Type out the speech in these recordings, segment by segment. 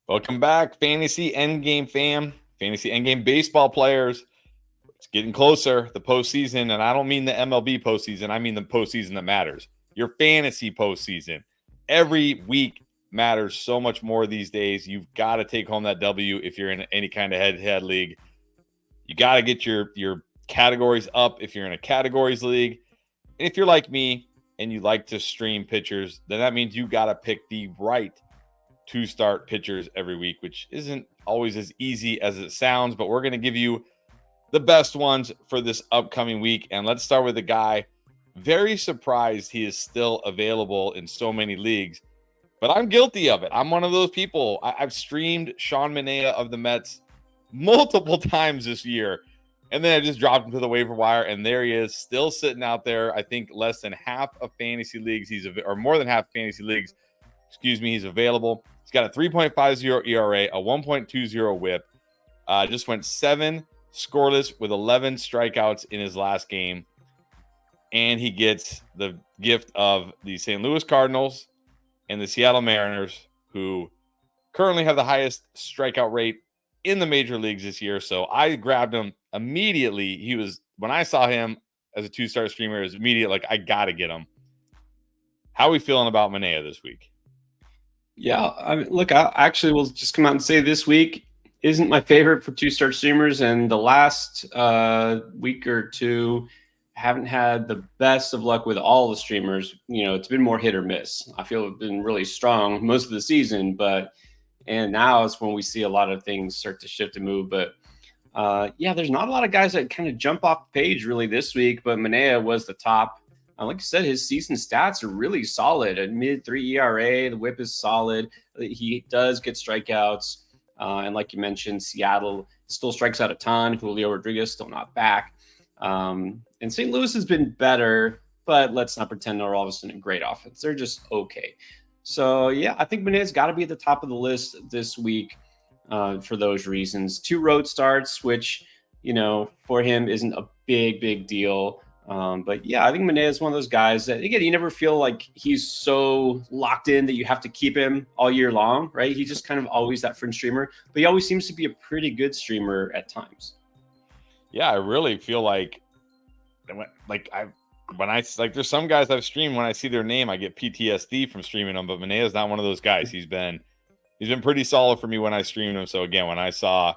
Welcome back, Fantasy Endgame fam, Fantasy Endgame baseball players. It's getting closer, the postseason, and I don't mean the MLB postseason. I mean the postseason that matters. Your fantasy postseason. Every week matters so much more these days. You've got to take home that W if you're in any kind of head-to-head league. You got to get your categories up if you're in a categories league. And if you're like me and you like to stream pitchers, then that means you got to pick the right to start pitchers every week, which isn't always as easy as it sounds, but we're going to give you the best ones for this upcoming week. And let's start with a guy very surprised he is still available in so many leagues, but I'm guilty of it. I'm one of those people. I've streamed Sean Manaea of the Mets multiple times this year, and then I just dropped him to the waiver wire, and there he is, still sitting out there. I think less than half of fantasy leagues or more than half fantasy leagues, he's available. He's got a 3.50 ERA, a 1.20 whip. Just went 7 scoreless with 11 strikeouts in his last game. And he gets the gift of the St. Louis Cardinals and the Seattle Mariners, who currently have the highest strikeout rate in the major leagues this year. So I grabbed him immediately. When I saw him as a 2-star streamer, it was immediate, like, I got to get him. How are we feeling about Manaea this week? Yeah, look, I actually will just come out and say this week isn't my favorite for 2-star streamers, and the last week or two haven't had the best of luck with all the streamers. It's been more hit or miss. I feel it's been really strong most of the season, and now it's when we see a lot of things start to shift and move. But there's not a lot of guys that kind of jump off the page really this week, but Manaea was the top. Like I said, his season stats are really solid. A mid-3 ERA, the whip is solid. He does get strikeouts. And like you mentioned, Seattle still strikes out a ton. Julio Rodriguez still not back. And St. Louis has been better, but let's not pretend they're all of a sudden a great offense. They're just okay. So, I think Manaea's got to be at the top of the list this week for those reasons. 2 road starts, which, for him isn't a big deal. But I think Manaea is one of those guys that, again, you never feel like he's so locked in that you have to keep him all year long, right? He's just kind of always that fringe streamer, but he always seems to be a pretty good streamer at times. Yeah, I really feel like there's some guys I've streamed, when I see their name, I get PTSD from streaming them, but Manaea's not one of those guys. He's been pretty solid for me when I streamed him. So again, when I saw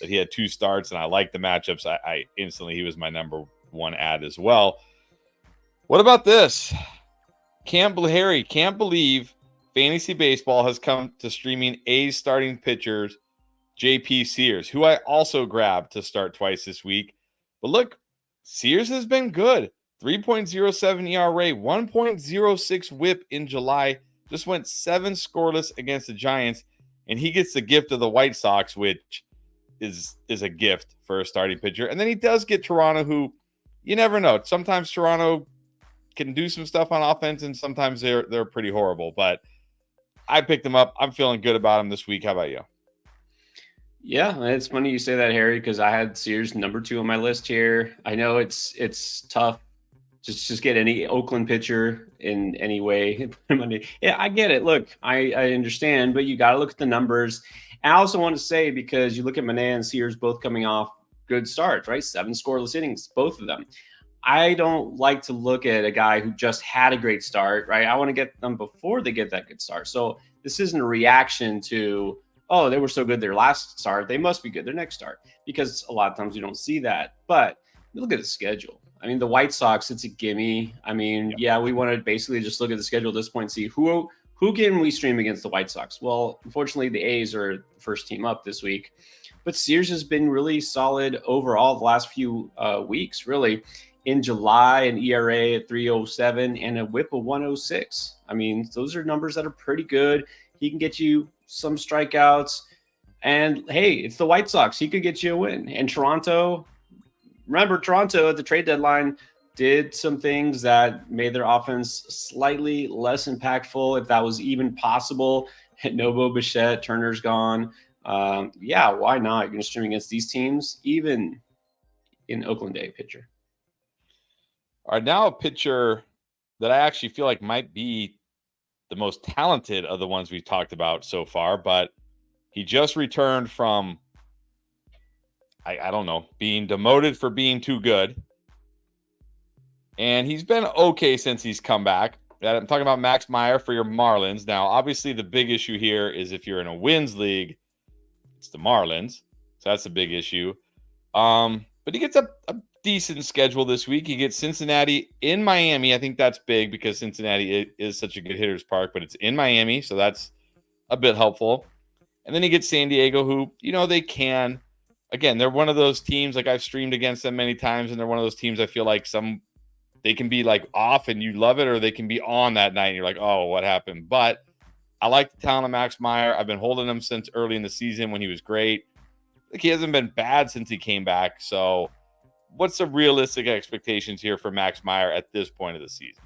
that he had 2 starts and I liked the matchups, I instantly, he was my number 1 ad as well. What about this? Harry can't believe fantasy baseball has come to streaming A's starting pitchers, JP Sears, who I also grabbed to start twice this week. But look, Sears has been good. 3.07 ERA, 1.06 whip in July. Just went 7 scoreless against the Giants, and he gets the gift of the White Sox, which is a gift for a starting pitcher. And then he does get Toronto, who, you never know. Sometimes Toronto can do some stuff on offense, and sometimes they're pretty horrible. But I picked them up. I'm feeling good about them this week. How about you? Yeah, it's funny you say that, Harry, because I had Sears number 2 on my list here. I know it's tough. Just get any Oakland pitcher in any way. Yeah, I get it. Look, I understand, but you got to look at the numbers. And I also want to say, because you look at Manaea and Sears both coming off good starts, right? 7 scoreless innings, both of them. I don't like to look at a guy who just had a great start, right? I want to get them before they get that good start. So this isn't a reaction to, oh, they were so good their last start, they must be good their next start, because a lot of times you don't see that. But look at the schedule. I mean, the White Sox, it's a gimme. I mean, we want to basically just look at the schedule at this point and see who can we stream against the White Sox. Well, unfortunately, the A's are the first team up this week. But Sears has been really solid overall the last few weeks, really. In July, an ERA at 3.07 and a whip of 1.06. I mean, those are numbers that are pretty good. He can get you some strikeouts. And, hey, it's the White Sox. He could get you a win. And Toronto, remember, Toronto at the trade deadline did some things that made their offense slightly less impactful, if that was even possible. Novo, Bichette, Turner's gone. Why not? You're going to stream against these teams, even in Oakland Day pitcher. All right, now a pitcher that I actually feel like might be the most talented of the ones we've talked about so far, but He just returned from, I don't know, being demoted for being too good. And he's been okay since he's come back. I'm talking about Max Meyer for your Marlins. Now, obviously, the big issue here is if you're in a wins league, it's the Marlins. So that's a big issue. But he gets a decent schedule this week. He gets Cincinnati in Miami. I think that's big because Cincinnati is such a good hitter's park, but it's in Miami. So that's a bit helpful. And then he gets San Diego, who, they can. Again, they're one of those teams, like I've streamed against them many times, and they're one of those teams I feel like they can be like off and you love it, or they can be on that night and you're like, oh, what happened? But I like the talent of Max Meyer. I've been holding him since early in the season when he was great. Like, he hasn't been bad since he came back. So what's the realistic expectations here for Max Meyer at this point of the season?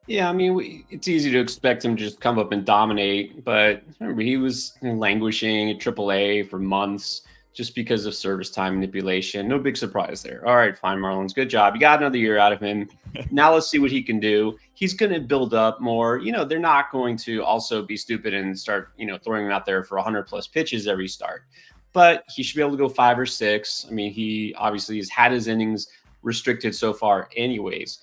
Yeah, I mean, it's easy to expect him to just come up and dominate, but remember, he was languishing at AAA for months just because of service time manipulation. No big surprise there. All right, fine, Marlins, good job. You got another year out of him. Now let's see what he can do. He's going to build up more. They're not going to also be stupid and start, throwing him out there for 100-plus pitches every start. But he should be able to go 5 or 6. I mean, he obviously has had his innings restricted so far anyways.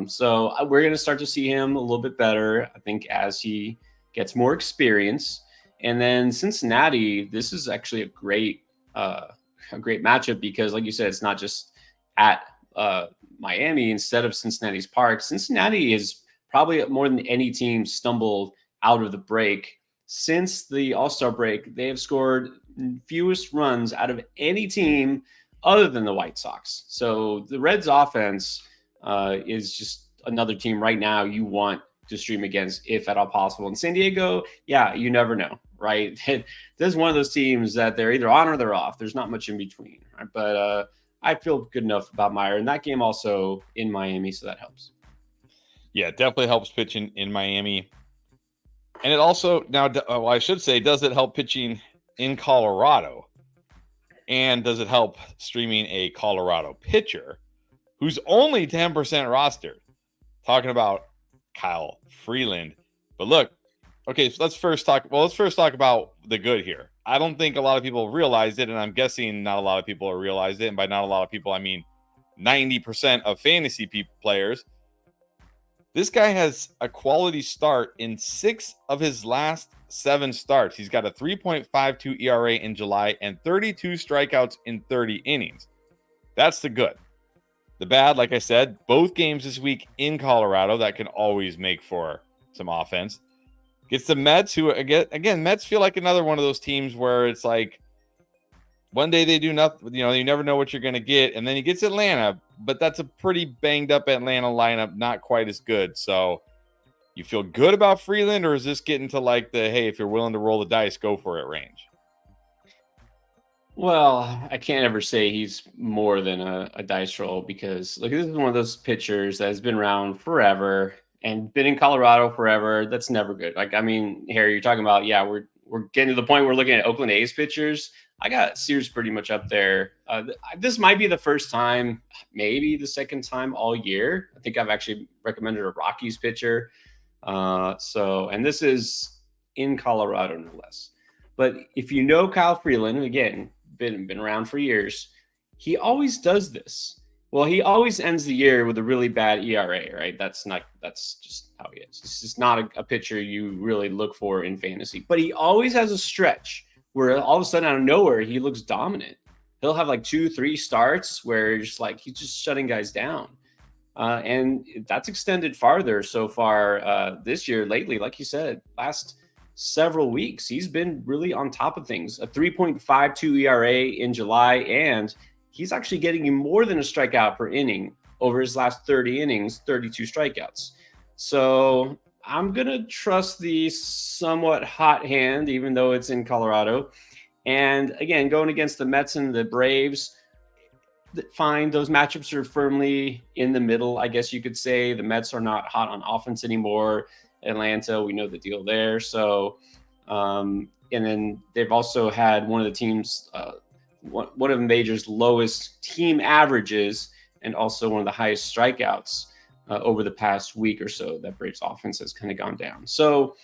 So we're going to start to see him a little bit better, I think, as he gets more experience. And then Cincinnati, this is actually a great matchup because, like you said, it's not just at Miami instead of Cincinnati's park. Cincinnati is probably more than any team stumbled out of the break. Since the All-Star break, they have scored fewest runs out of any team other than the White Sox. So the Reds offense is just another team right now you want to stream against if at all possible. And San Diego, yeah, you never know, right? This is one of those teams that they're either on or they're off. There's not much in between, right? But I feel good enough about Meyer. And that game also in Miami, so that helps. Yeah, it definitely helps pitching in Miami. And it also, I should say, does it help pitching in Colorado? And does it help streaming a Colorado pitcher who's only 10% rostered? Talking about Kyle Freeland. But look, okay, so let's first talk about the good here. I don't think a lot of people realized it, and I'm guessing not a lot of people have realized it. And by not a lot of people, I mean 90% of fantasy players. This guy has a quality start in 6 of his last 7 starts. He's got a 3.52 ERA in July and 32 strikeouts in 30 innings. That's the good. The bad, like I said, both games this week in Colorado, that can always make for some offense. Gets the Mets, who, again, Mets feel like another one of those teams where it's like one day they do nothing, you never know what you're going to get. And then he gets Atlanta, but that's a pretty banged up Atlanta lineup, not quite as good. So you feel good about Freeland, or is this getting to like the, hey, if you're willing to roll the dice, go for it range? Well, I can't ever say he's more than a dice roll because, look, this is one of those pitchers that has been around forever and been in Colorado forever. That's never good. Like, I mean, Harry, you're talking about, yeah, we're getting to the point where we're looking at Oakland A's pitchers. I got Sears pretty much up there. This might be the first time, maybe the second time all year. I think I've actually recommended a Rockies pitcher. And this is in Colorado, no less. But if you know Kyle Freeland, again, been around for years, he always does this. Well, he always ends the year with a really bad ERA, right? That's just how he is. This is not a pitcher you really look for in fantasy. But he always has a stretch where all of a sudden out of nowhere, he looks dominant. He'll have like 2-3 starts where he's just shutting guys down. And that's extended farther so far this year lately. Like you said, last several weeks, he's been really on top of things. A 3.52 ERA in July, and he's actually getting you more than a strikeout per inning over his last 30 innings, 32 strikeouts. So I'm going to trust the somewhat hot hand, even though it's in Colorado. And again, going against the Mets and the Braves, fine. Those matchups are firmly in the middle, I guess you could say. The Mets are not hot on offense anymore. Atlanta, we know the deal there. So, and then they've also had one of the teams, one of the major's lowest team averages, and also one of the highest strikeouts over the past week or so. That Braves offense has kind of gone down. So,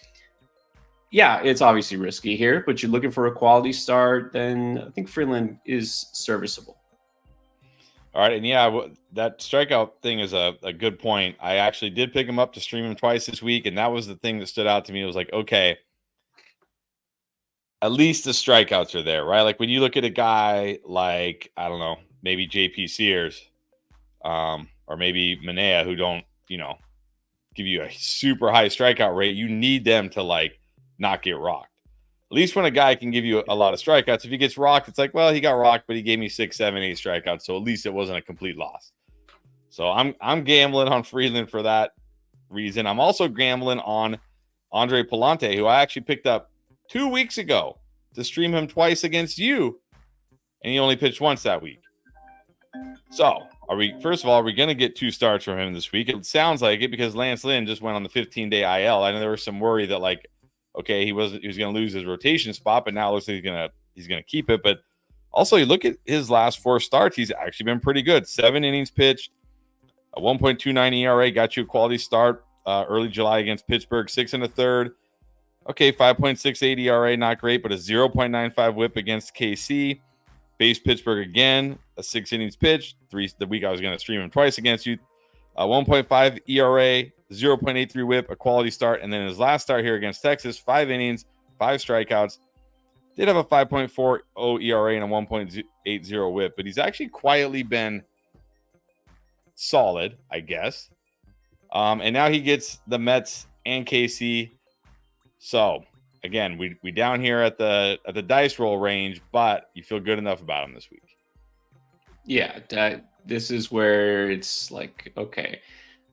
Yeah, it's obviously risky here, but you're looking for a quality start, then I think Freeland is serviceable. All right. And yeah, that strikeout thing is a good point. I actually did pick him up to stream him twice this week. And that was the thing that stood out to me. It was like, okay, at least the strikeouts are there, right? Like when you look at a guy like, I don't know, maybe JP Sears, or maybe Manea, who don't, give you a super high strikeout rate, you need them to like not get rocked. At least when a guy can give you a lot of strikeouts, if he gets rocked, it's like, well, he got rocked, but he gave me 6, 7, 8 strikeouts. So at least it wasn't a complete loss. So I'm gambling on Freeland for that reason. I'm also gambling on Andre Palante, who I actually picked up 2 weeks ago to stream him twice against you, and he only pitched once that week. So first of all, are we going to get 2 starts from him this week? It sounds like it because Lance Lynn just went on the 15-day IL. I know there was some worry that like, okay, he was going to lose his rotation spot, but now it looks like he's going to keep it. But also, you look at his last 4 starts, he's actually been pretty good. 7 innings pitched, a 1.29 ERA, got you a quality start early July against Pittsburgh, 6 1/3. Okay, 5.68 ERA, not great, but a 0.95 WHIP against KC. Faced Pittsburgh again, a 6 innings pitched. The week I was going to stream him twice against you. 1.5 ERA, 0.83 WHIP, a quality start. And then his last start here against Texas, 5 innings, 5 strikeouts. Did have a 5.40 ERA and a 1.80 WHIP, but he's actually quietly been solid, I guess. And now he gets the Mets and KC. So again, we down here at the dice roll range, but you feel good enough about him this week. Yeah, this is where it's like, okay,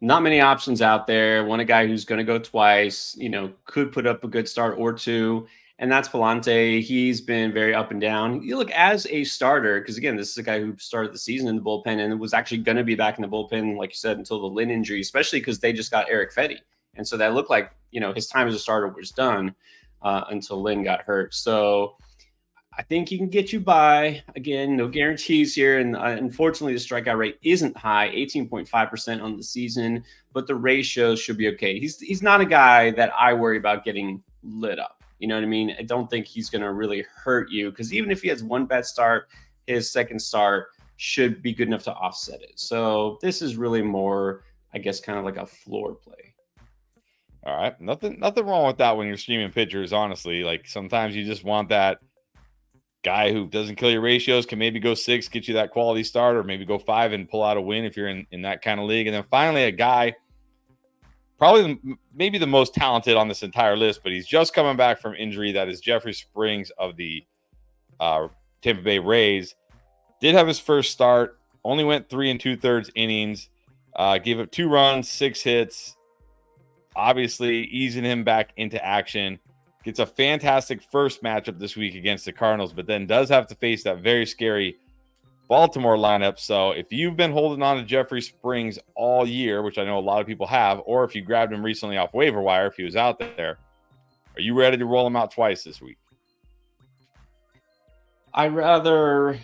not many options out there. Want a guy who's going to go twice, could put up a good start or 2. And that's Palante. He's been very up and down. You look as a starter, because again, this is a guy who started the season in the bullpen and was actually going to be back in the bullpen, like you said, until the Lynn injury, especially because they just got Eric Fetty. And so that looked like, his time as a starter was done until Lynn got hurt. So I think he can get you by. Again, no guarantees here. And unfortunately, the strikeout rate isn't high, 18.5% on the season, but the ratio should be okay. He's not a guy that I worry about getting lit up. You know what I mean? I don't think he's going to really hurt you because even if he has one bad start, his second start should be good enough to offset it. So this is really more, I guess, kind of like a floor play. All right. Nothing wrong with that when you're streaming pitchers, honestly. Like sometimes you just want that guy who doesn't kill your ratios, can maybe go 6, get you that quality start, or maybe go 5 and pull out a win if you're in that kind of league. And then finally a guy, probably maybe the most talented on this entire list, but he's just coming back from injury. That is Jeffrey Springs of the Tampa Bay Rays. Did have his first start, only went 3 2/3 innings, gave up 2 runs, 6 hits, obviously easing him back into action. Gets a fantastic first matchup this week against the Cardinals, but then does have to face that very scary Baltimore lineup. So if you've been holding on to Jeffrey Springs all year, which I know a lot of people have, or if you grabbed him recently off waiver wire, if he was out there, are you ready to roll him out twice this week? I'd rather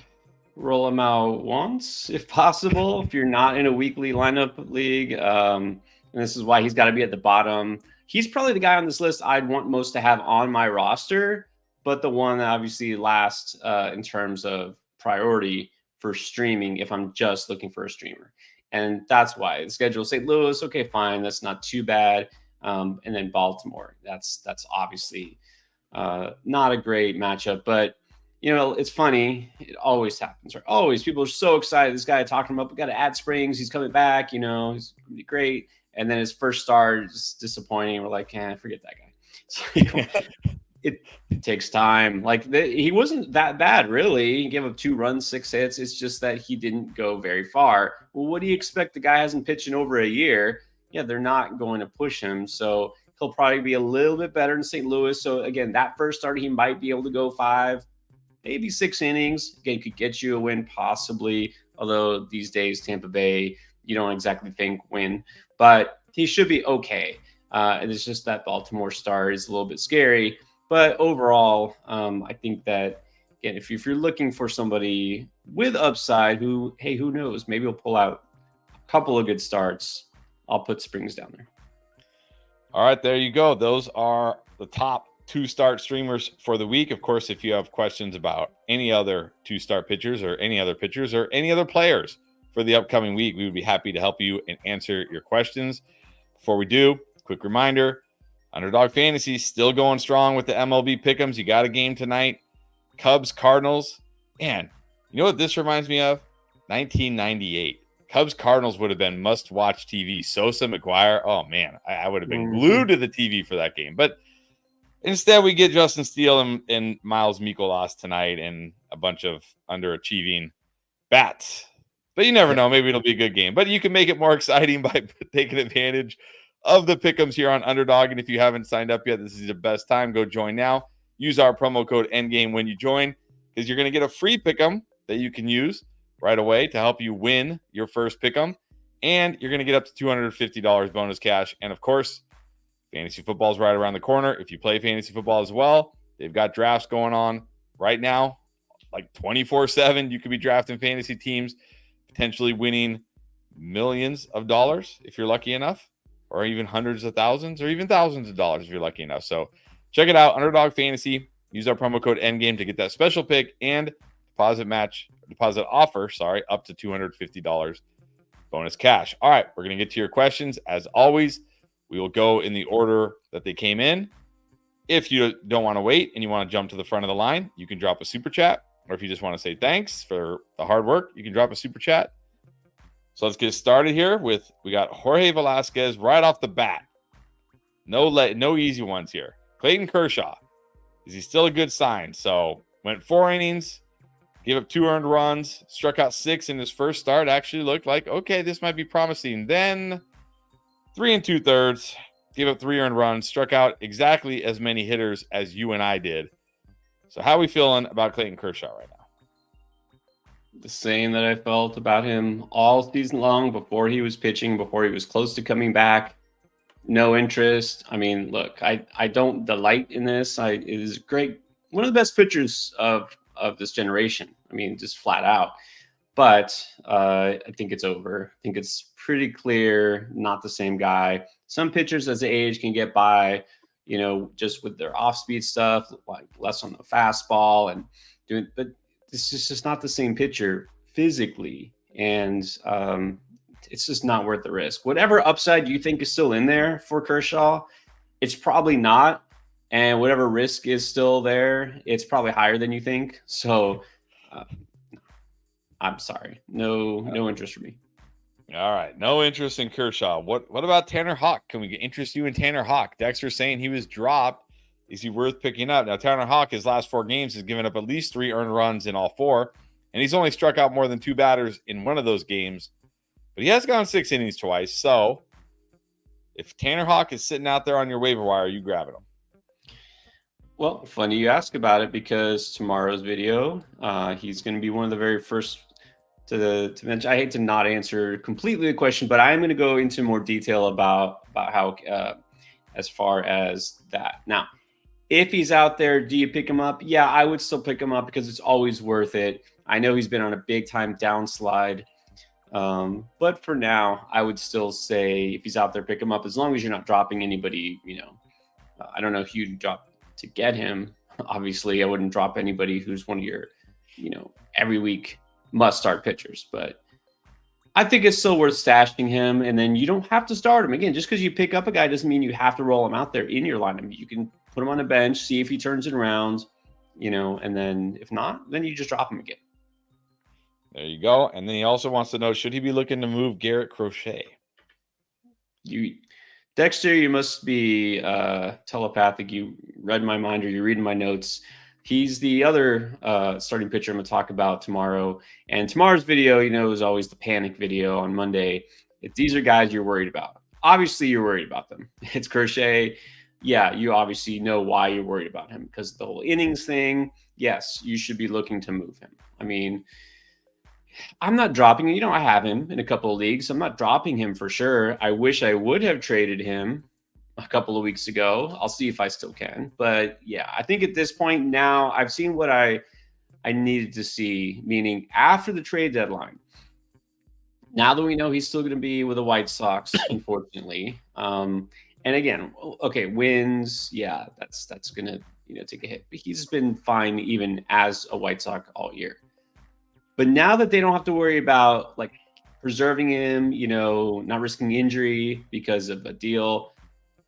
roll him out once if possible, if you're not in a weekly lineup league. And this is why he's got to be at the bottom. He's probably the guy on this list I'd want most to have on my roster, but the one that obviously last in terms of priority for streaming if I'm just looking for a streamer. And that's why the schedule St. Louis, okay, fine, that's not too bad. And then Baltimore, that's obviously not a great matchup, but it's funny. It always happens, right? Always. People are so excited. This guy talking about, we got to add Springs. He's coming back. He's going to be great. And then his first start is disappointing. We're like, forget that guy. So, it takes time. He wasn't that bad, really. He gave up 2 runs, 6 hits. It's just that he didn't go very far. Well, what do you expect? The guy hasn't pitched in over a year. Yeah, they're not going to push him. So he'll probably be a little bit better in St. Louis. So again, that first start, he might be able to go 5, maybe 6 innings. Again, could get you a win possibly. Although these days, Tampa Bay, you don't exactly think win. But he should be okay. And it's just that Baltimore start is a little bit scary. But overall, I think that, again, if you're looking for somebody with upside who knows, maybe he'll pull out a couple of good starts, I'll put Springs down there. All right, there you go. Those are the top 2-start streamers for the week. Of course, if you have questions about any other 2-start pitchers or any other pitchers or any other players for the upcoming week, we would be happy to help you and answer your questions. Before we do, quick reminder, Underdog Fantasy still going strong with the MLB pick'ems. You got a game tonight. Cubs, Cardinals. Man, you know what this reminds me of? 1998. Cubs, Cardinals would have been must-watch TV. Sosa, McGuire. Oh, man, I would have been glued to the TV for that game. But instead, we get Justin Steele and Miles Mikolas tonight and a bunch of underachieving bats. But you never know. Maybe it'll be a good game. But you can make it more exciting by taking advantage of the pick'ems here on Underdog. And if you haven't signed up yet, this is the best time. Go join now. Use our promo code ENDGAME when you join, because you're going to get a free pick'em that you can use right away to help you win your first pick'em. And you're going to get up to $250 bonus cash. And of course, fantasy football is right around the corner. If you play fantasy football as well, they've got drafts going on right now, like 24/7. You could be drafting fantasy teams, potentially winning millions of dollars if you're lucky enough, or even hundreds of thousands, or even thousands of dollars if you're lucky enough. So check it out, Underdog Fantasy. Use our promo code ENDGAME to get that special pick and deposit offer, up to $250 bonus cash. All right, we're going to get to your questions. As always, we will go in the order that they came in. If you don't want to wait and you want to jump to the front of the line, you can drop a super chat. Or if you just want to say thanks for the hard work, you can drop a super chat. So let's get started here we got Jorge Velasquez right off the bat. No easy ones here. Clayton Kershaw. Is he still a good sign? So went 4 innings, gave up 2 earned runs, struck out 6 in his first start. Actually looked like, okay, this might be promising. Then 3 2/3, gave up 3 earned runs, struck out exactly as many hitters as you and I did. So how are we feeling about Clayton Kershaw right now? The same that I felt about him all season long, before he was pitching, before he was close to coming back. No interest. I mean, look, I don't delight in this. It is great. One of the best pitchers of this generation. I mean, just flat out. But I think it's over. I think it's pretty clear, not the same guy. Some pitchers as they age can get by, just with their off-speed stuff, like less on the fastball and doing, but this is just not the same pitcher physically. And it's just not worth the risk. Whatever upside you think is still in there for Kershaw, it's probably not. And whatever risk is still there, it's probably higher than you think. So I'm sorry. No interest for me. All right. No interest in Kershaw. What about Tanner Houck? Can we interest you in Tanner Houck? Dexter saying he was dropped. Is he worth picking up? Now, Tanner Houck, his last 4 games, has given up at least 3 earned runs in all 4. And he's only struck out more than 2 batters in one of those games. But he has gone 6 innings twice. So if Tanner Houck is sitting out there on your waiver wire, are you grabbing him? Well, funny you ask about it, because tomorrow's video, he's going to be one of the very first to mention. I hate to not answer completely the question, but I am going to go into more detail about how as far as that. Now, if he's out there, do you pick him up? Yeah, I would still pick him up, because it's always worth it. I know he's been on a big time downslide. But for now, I would still say if he's out there, pick him up, as long as you're not dropping anybody. I don't know who you'd drop to get him. Obviously, I wouldn't drop anybody who's one of your, every week must start pitchers, but I think it's still worth stashing him. And then you don't have to start him again. Just because you pick up a guy doesn't mean you have to roll him out there in your lineup. You can put him on the bench, see if he turns it around, and then if not, then you just drop him again. There you go. And then he also wants to know, should he be looking to move Garrett Crochet? Dexter, you must be telepathic. You read my mind, or you're reading my notes. He's the other starting pitcher I'm going to talk about tomorrow. And tomorrow's video, is always the panic video on Monday. If these are guys you're worried about, obviously you're worried about them. It's Crochet. Yeah, you obviously know why you're worried about him, because the whole innings thing. Yes, you should be looking to move him. I mean, I'm not dropping him. I have him in a couple of leagues. I'm not dropping him for sure. I wish I would have traded him a couple of weeks ago. I'll see if I still can. But yeah, I think at this point now, I've seen what I needed to see, meaning after the trade deadline. Now that we know he's still going to be with the White Sox, unfortunately, and And again, okay, wins, yeah, that's gonna take a hit. But he's been fine even as a White Sox all year. But now that they don't have to worry about like preserving him, not risking injury because of a deal,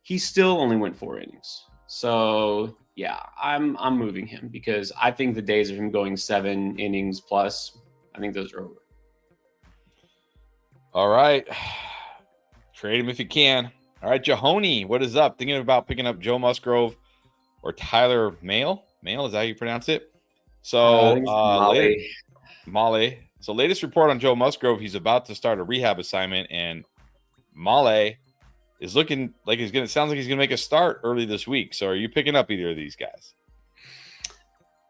he still only went 4 innings. So yeah, I'm moving him because I think the days of him going 7 innings plus, I think those are over. All right. Trade him if you can. All right, Jahoney, what is up? Thinking about picking up Joe Musgrove or Tyler Mahle? Mahle, is that how you pronounce it? So, Mahle. So, latest report on Joe Musgrove, he's about to start a rehab assignment, and Mahle is looking like sounds like he's gonna make a start early this week. So, are you picking up either of these guys?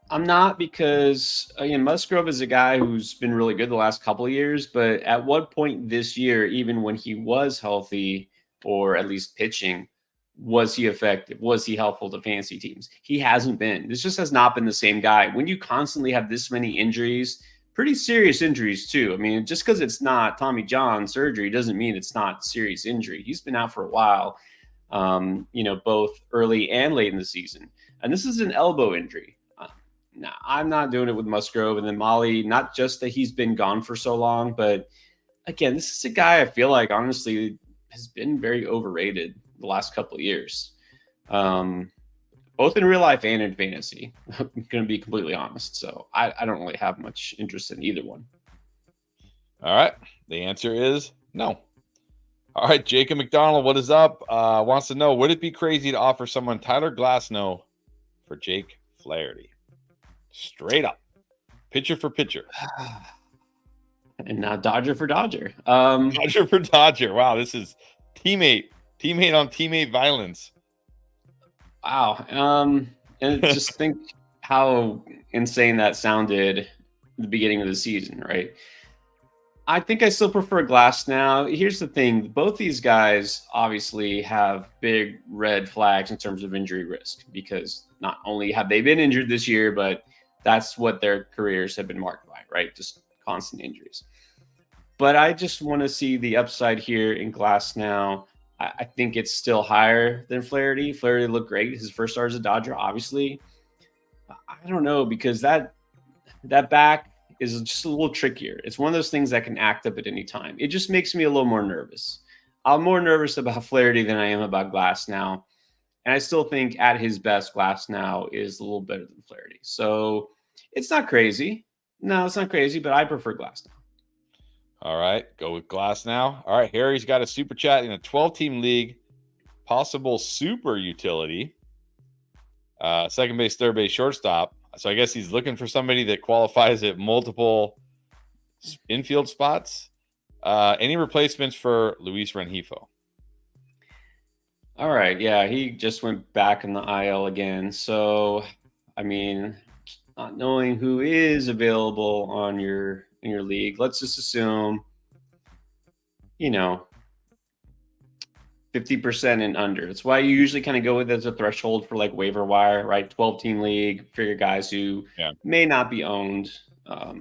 I'm not, because again, Musgrove is a guy who's been really good the last couple of years, but at what point this year, even when he was healthy or at least pitching, was he effective? Was he helpful to fantasy teams? He hasn't been. This just has not been the same guy. When you constantly have this many injuries, pretty serious injuries too. I mean, just because it's not Tommy John surgery doesn't mean it's not serious injury. He's been out for a while, both early and late in the season. And this is an elbow injury. Now, I'm not doing it with Musgrove. And then Mahle, not just that he's been gone for so long, but again, this is a guy I feel like honestly has been very overrated the last couple of years, both in real life and in fantasy. I'm going to be completely honest. So I don't really have much interest in either one. All right. The answer is no. All right. Jacob McDonald, what is up? Wants to know, would it be crazy to offer someone Tyler Glasnow for Jake Flaherty? Straight up. Pitcher for pitcher. And now Dodger for Dodger. Dodger for Dodger. Wow. This is teammate on teammate violence. Wow. And just think how insane that sounded at the beginning of the season, right? I think I still prefer Glasnow. Here's the thing. Both these guys obviously have big red flags in terms of injury risk, because not only have they been injured this year, but that's what their careers have been marked by, right? Just constant injuries. But I just want to see the upside here in Glasnow. I think it's still higher than Flaherty. Flaherty looked great. His first start as a Dodger, obviously. I don't know, because that back is just a little trickier. It's one of those things that can act up at any time. It just makes me a little more nervous. I'm more nervous about Flaherty than I am about Glasnow. And I still think at his best, Glasnow is a little better than Flaherty. So it's not crazy. No, it's not crazy, but I prefer Glasnow. All right, go with Glasnow. All right, Harry's got a super chat in a 12-team league. Possible super utility. Second base, third base, shortstop. So I guess he's looking for somebody that qualifies at multiple infield spots. Any replacements for Luis Rengifo? All right. Yeah, he just went back in the IL again. So, I mean, not knowing who is available in your league, let's just assume, 50% and under. That's why you usually kind of go with it as a threshold for like waiver wire, right? 12-team league, figure guys who may not be owned. I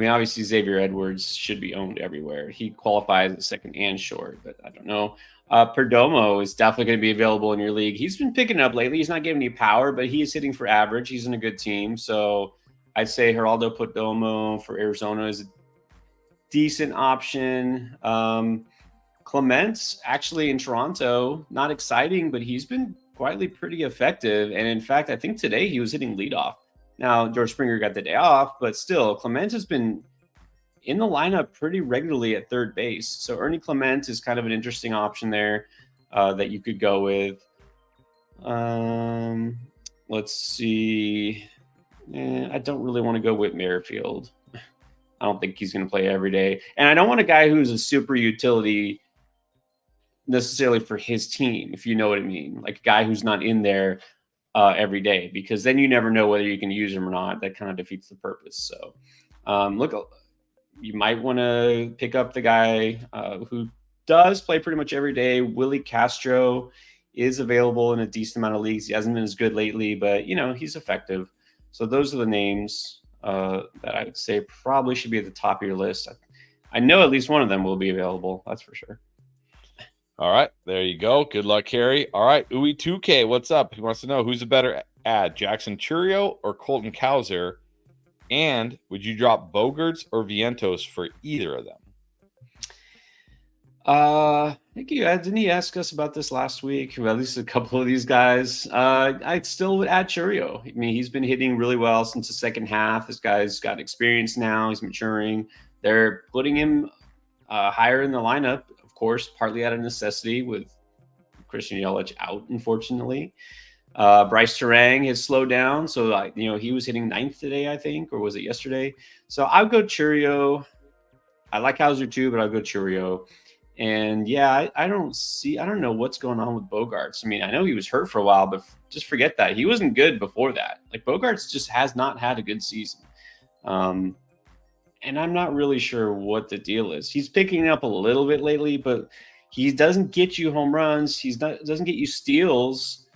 mean, obviously Xavier Edwards should be owned everywhere. He qualifies at second and short, but I don't know. Perdomo is definitely going to be available in your league. He's been picking up lately. He's not giving you power, but he is hitting for average. He's in a good team. So I'd say Geraldo Perdomo for Arizona is a decent option. Clements, actually in Toronto, not exciting, but he's been quietly pretty effective. And in fact, I think today he was hitting leadoff. Now, George Springer got the day off, but still, Clement has been in the lineup pretty regularly at third base. So Ernie Clement is kind of an interesting option there that you could go with. Let's see. I don't really want to go with Merrifield. I don't think he's going to play every day. And I don't want a guy who's a super utility necessarily for his team, if you know what I mean. Like a guy who's not in there every day, because then you never know whether you can use him or not. That kind of defeats the purpose. So you might want to pick up the guy who does play pretty much every day. Willie Castro is available in a decent amount of leagues. He hasn't been as good lately, but he's effective. So those are the names that I would say probably should be at the top of your list. I know at least one of them will be available. That's for sure. All right, there you go. Good luck, Harry. All right, Uwe2K, what's up? He wants to know who's a better ad, Jackson Churio or Colton Cowser? And would you drop Bogarts or Vientos for either of them? I think didn't he ask us about this last week? Or at least a couple of these guys. I'd still add Churio. I mean, he's been hitting really well since the second half. This guy's got experience now. He's maturing. They're putting him higher in the lineup, of course, partly out of necessity with Christian Yelich out, unfortunately. Bryce Terang has slowed down. So, he was hitting 9th today, I think, or was it yesterday? So I'll go Churio. I like Hauser too, but I'll go Churio. And yeah, I don't know what's going on with Bogarts. I mean, I know he was hurt for a while, but just forget that. He wasn't good before that. Like, Bogarts just has not had a good season. And I'm not really sure what the deal is. He's picking up a little bit lately, but he doesn't get you home runs. Doesn't get you steals.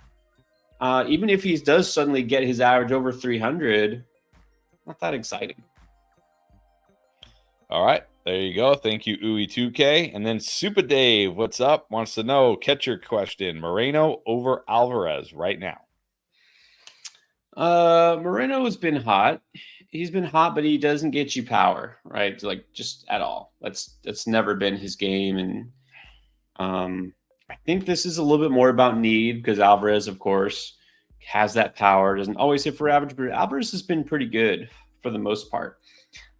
Even if he does suddenly get his average over 300, not that exciting. All right, there you go. Thank you, Uwe2K. And then Super Dave, what's up? Wants to know, catcher question, Moreno over Alvarez right now. Moreno has been hot. He's been hot, but he doesn't get you power, right? Like, just at all. That's never been his game. And I think this is a little bit more about need because Alvarez, of course, has that power. Doesn't always hit for average, but Alvarez has been pretty good for the most part.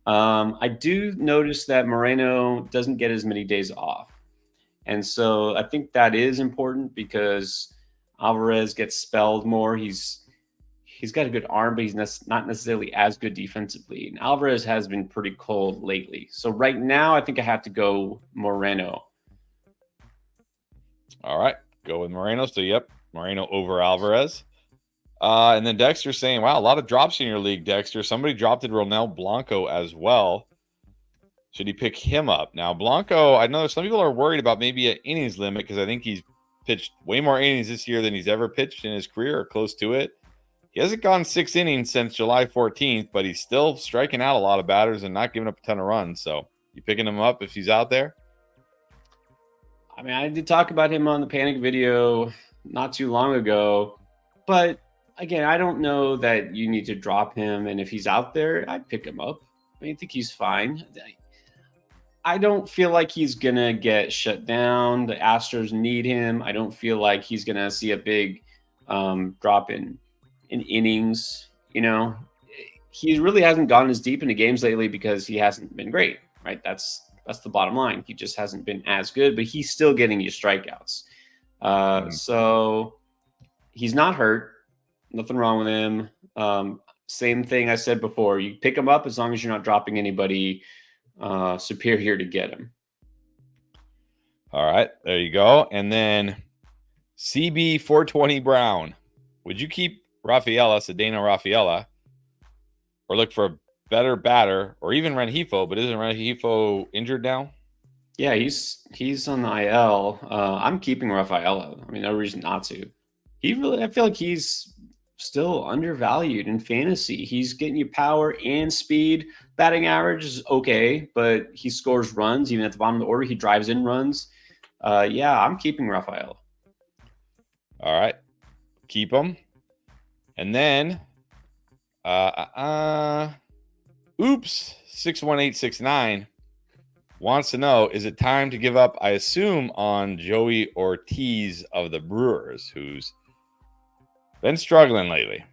I do notice that Moreno doesn't get as many days off. And so I think that is important because Alvarez gets spelled more. He's got a good arm, but he's not necessarily as good defensively. And Alvarez has been pretty cold lately. So right now, I think I have to go Moreno. All right, go with Moreno. So, yep, Moreno over Alvarez. And then Dexter saying, wow, a lot of drops in your league, Dexter. Somebody dropped it, Ronel Blanco as well. Should he pick him up? Now, Blanco, I know some people are worried about maybe an innings limit because I think he's pitched way more innings this year than he's ever pitched in his career or close to it. He hasn't gone 6 innings since July 14th, but he's still striking out a lot of batters and not giving up a ton of runs. So you picking him up if he's out there? I mean, I did talk about him on the Panic video not too long ago, but again, I don't know that you need to drop him. And if he's out there, I'd pick him up. I mean, I think he's fine. I don't feel like he's going to get shut down. The Astros need him. I don't feel like he's going to see a big drop in innings. He really hasn't gone as deep into games lately because he hasn't been great, right? That's the bottom line. He just hasn't been as good, but he's still getting you strikeouts. So he's not hurt. Nothing wrong with him. Same thing I said before. You pick him up as long as you're not dropping anybody superior to get him. All right, there you go. And then CB420 Brown. Would you keep Cedeno Rafaela, or look for a better batter, or even Rengifo? But isn't Rengifo injured now? Yeah, he's on the IL. I'm keeping Rafaela. I mean, no reason not to. I feel like he's still undervalued in fantasy. He's getting you power and speed. Batting average is okay, but he scores runs even at the bottom of the order. He drives in runs. Yeah, I'm keeping Rafaela. All right, keep him. And then, oops, 61869 wants to know, is it time to give up, I assume, on Joey Ortiz of the Brewers, who's been struggling lately?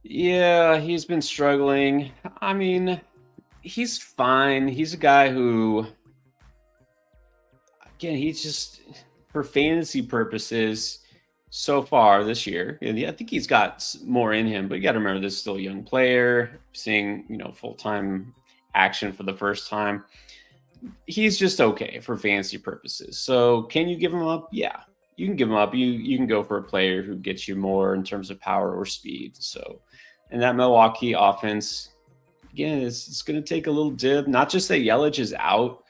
Yeah, he's been struggling. I mean, he's fine. He's a guy who, again, he's just, for fantasy purposes, so far this year, I think he's got more in him, but you got to remember, this is still a young player, seeing, full-time action for the first time. He's just okay for fantasy purposes. So can you give him up? Yeah, you can give him up. You can go for a player who gets you more in terms of power or speed. So, and that Milwaukee offense, again, it's going to take a little dip. Not just that Yelich is out,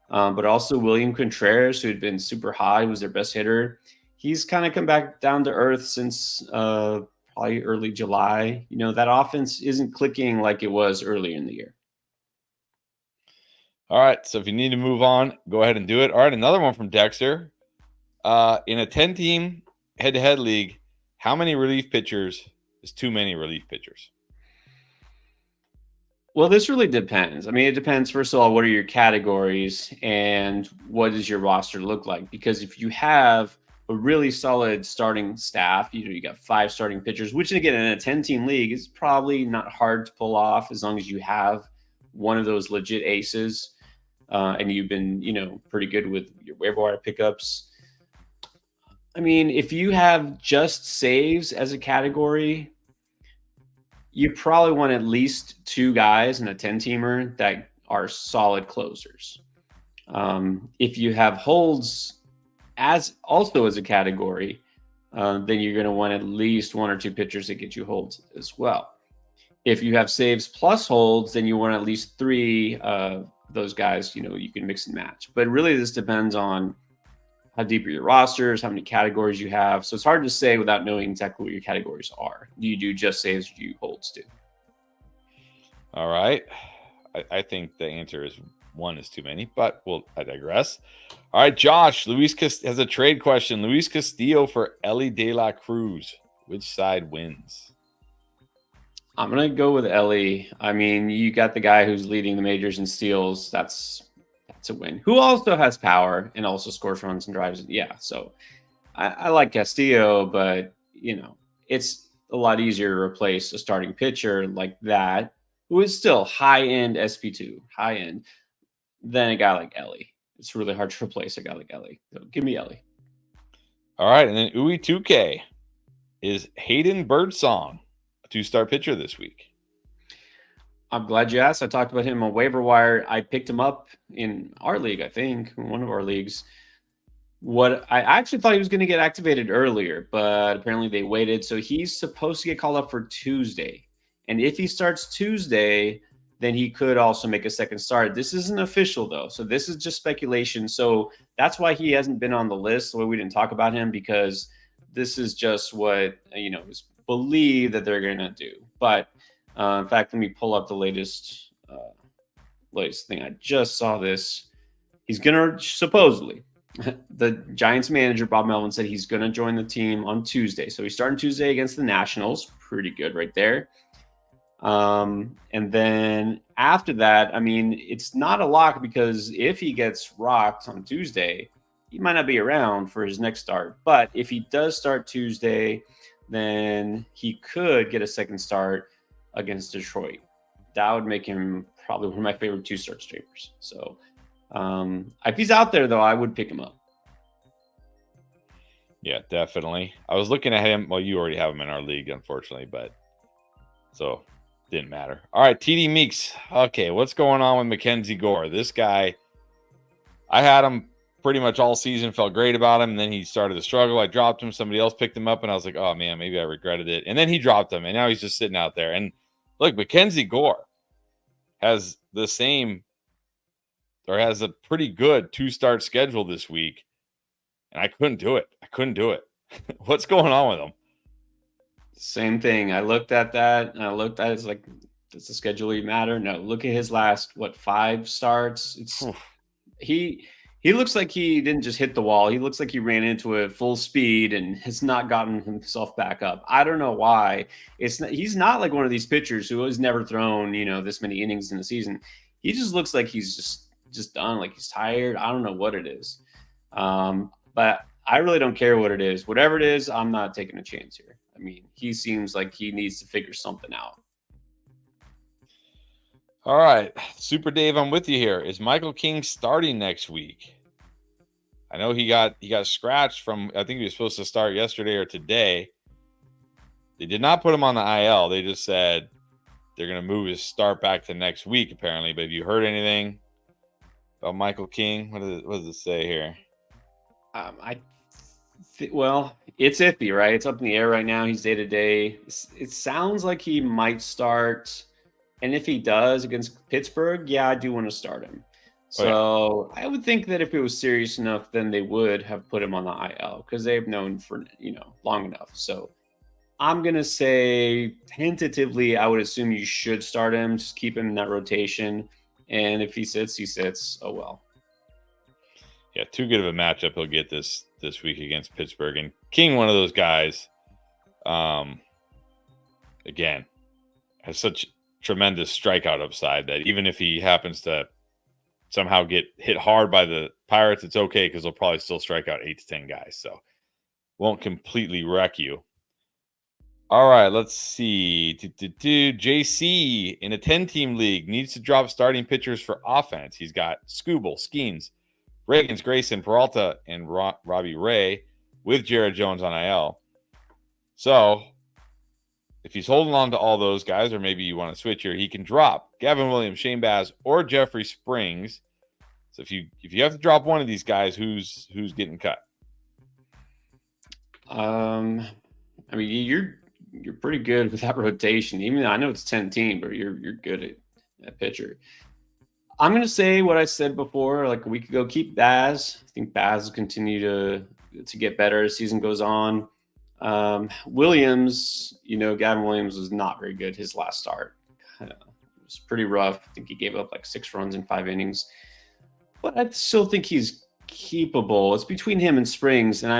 but also William Contreras, who had been super high, was their best hitter. He's kind of come back down to earth since probably early July. That offense isn't clicking like it was earlier in the year. All right. So if you need to move on, go ahead and do it. All right. Another one from Dexter. In a 10-team head-to-head league, how many relief pitchers is too many relief pitchers? Well, this really depends. I mean, it depends, first of all, what are your categories and what does your roster look like? Because if you have a really solid starting staff, you got 5 starting pitchers, which again, in a 10-team league is probably not hard to pull off as long as you have one of those legit aces. And you've been, pretty good with your waiver wire pickups. I mean, if you have just saves as a category, you probably want at least 2 guys in a 10-teamer that are solid closers. If you have holds as a category, then you're going to want at least 1 or 2 pitchers that get you holds as well. If you have saves plus holds, then you want at least 3 those guys, you can mix and match. But really, this depends on how deep are your rosters, how many categories you have. So it's hard to say without knowing exactly what your categories are. Do you do just saves or do you holds too? All right. I think the answer is 1 is too many, but I digress. All right, Josh, has a trade question. Luis Castillo for Ellie De La Cruz. Which side wins? I'm going to go with Ellie. I mean, you got the guy who's leading the majors in steals. That's a win. Who also has power and also scores runs and drives. Yeah, so I like Castillo, but, it's a lot easier to replace a starting pitcher like that, who is still high-end SP2, high-end, than a guy like Ellie. It's really hard to replace a guy like Ellie. So give me Ellie. All right, and then Uwe 2K is Hayden Birdsong, a 2-star pitcher this week. I'm glad you asked. I talked about him on waiver wire. I picked him up in our league, I think, in one of our leagues. What I actually thought he was going to get activated earlier, but apparently they waited. So he's supposed to get called up for Tuesday. And if he starts Tuesday, then he could also make a second start. This isn't official, though. So this is just speculation. So that's why he hasn't been on the list, the way we didn't talk about him, because this is just what, is believed that they're going to do. But in fact, let me pull up the latest thing. I just saw this. He's going to supposedly, the Giants manager, Bob Melvin, said he's going to join the team on Tuesday. So he's starting Tuesday against the Nationals. Pretty good right there. And then after that, I mean, it's not a lock because if he gets rocked on Tuesday, he might not be around for his next start. But if he does start Tuesday, then he could get a second start against Detroit. That would make him probably one of my favorite 2-start streamers. So if he's out there, though, I would pick him up. Yeah, definitely. I was looking at him. Well, you already have him in our league, unfortunately, but so didn't matter. All right, TD Meeks. Okay, what's going on with Mackenzie Gore? This guy, I had him pretty much all season, felt great about him, and then he started to struggle. I dropped him. Somebody else picked him up, and I was like, oh, man, maybe I regretted it. And then he dropped him, and now he's just sitting out there. And look, Mackenzie Gore has has a pretty good 2-start schedule this week, and I couldn't do it. What's going on with him? Same thing. I looked at that, and I looked at it. It's like, does the schedule even matter? No. Look at his last 5 starts. It's he looks like he didn't just hit the wall. He looks like he ran into it full speed and has not gotten himself back up. I don't know why. He's not like one of these pitchers who has never thrown this many innings in a season. He just looks like he's just done. Like he's tired. I don't know what it is. But I really don't care what it is. Whatever it is, I'm not taking a chance here. I mean, he seems like he needs to figure something out. All right. Super Dave, I'm with you here. Is Michael King starting next week? I know he got scratched from, I think he was supposed to start yesterday or today. They did not put him on the IL. They just said they're going to move his start back to next week, apparently. But have you heard anything about Michael King? What does it say here? Well, it's iffy, right? It's up in the air right now. He's day-to-day. It sounds like he might start. And if he does against Pittsburgh, yeah, I do want to start him. So I would think that if it was serious enough, then they would have put him on the IL because they've known for, long enough. So I'm going to say tentatively, I would assume you should start him. Just keep him in that rotation And if he sits, he sits. Oh, well. Yeah, too good of a matchup he'll get this week against Pittsburgh. And King, one of those guys, again, has such tremendous strikeout upside that even if he happens to somehow get hit hard by the Pirates, it's okay because they'll probably still strike out 8 to 10 guys. So won't completely wreck you. All right, let's see. JC in a 10-team league needs to drop starting pitchers for offense. He's got Skubal, Skeens, Reagans, Grayson, Peralta, and Robbie Ray with Jared Jones on IL. So if he's holding on to all those guys, or maybe you want to switch here, he can drop Gavin Williams, Shane Baz, or Jeffrey Springs. So if you have to drop one of these guys, who's getting cut? I mean, you're pretty good with that rotation. Even though I know it's 10-team, but you're good at pitcher. I'm gonna say what I said before, like a week ago. Keep Baz. I think Baz will continue to get better as season goes on. Williams, Gavin Williams was not very good his last start. It was pretty rough. I think he gave up like 6 runs in 5 innings. But I still think he's keepable. It's between him and Springs, and I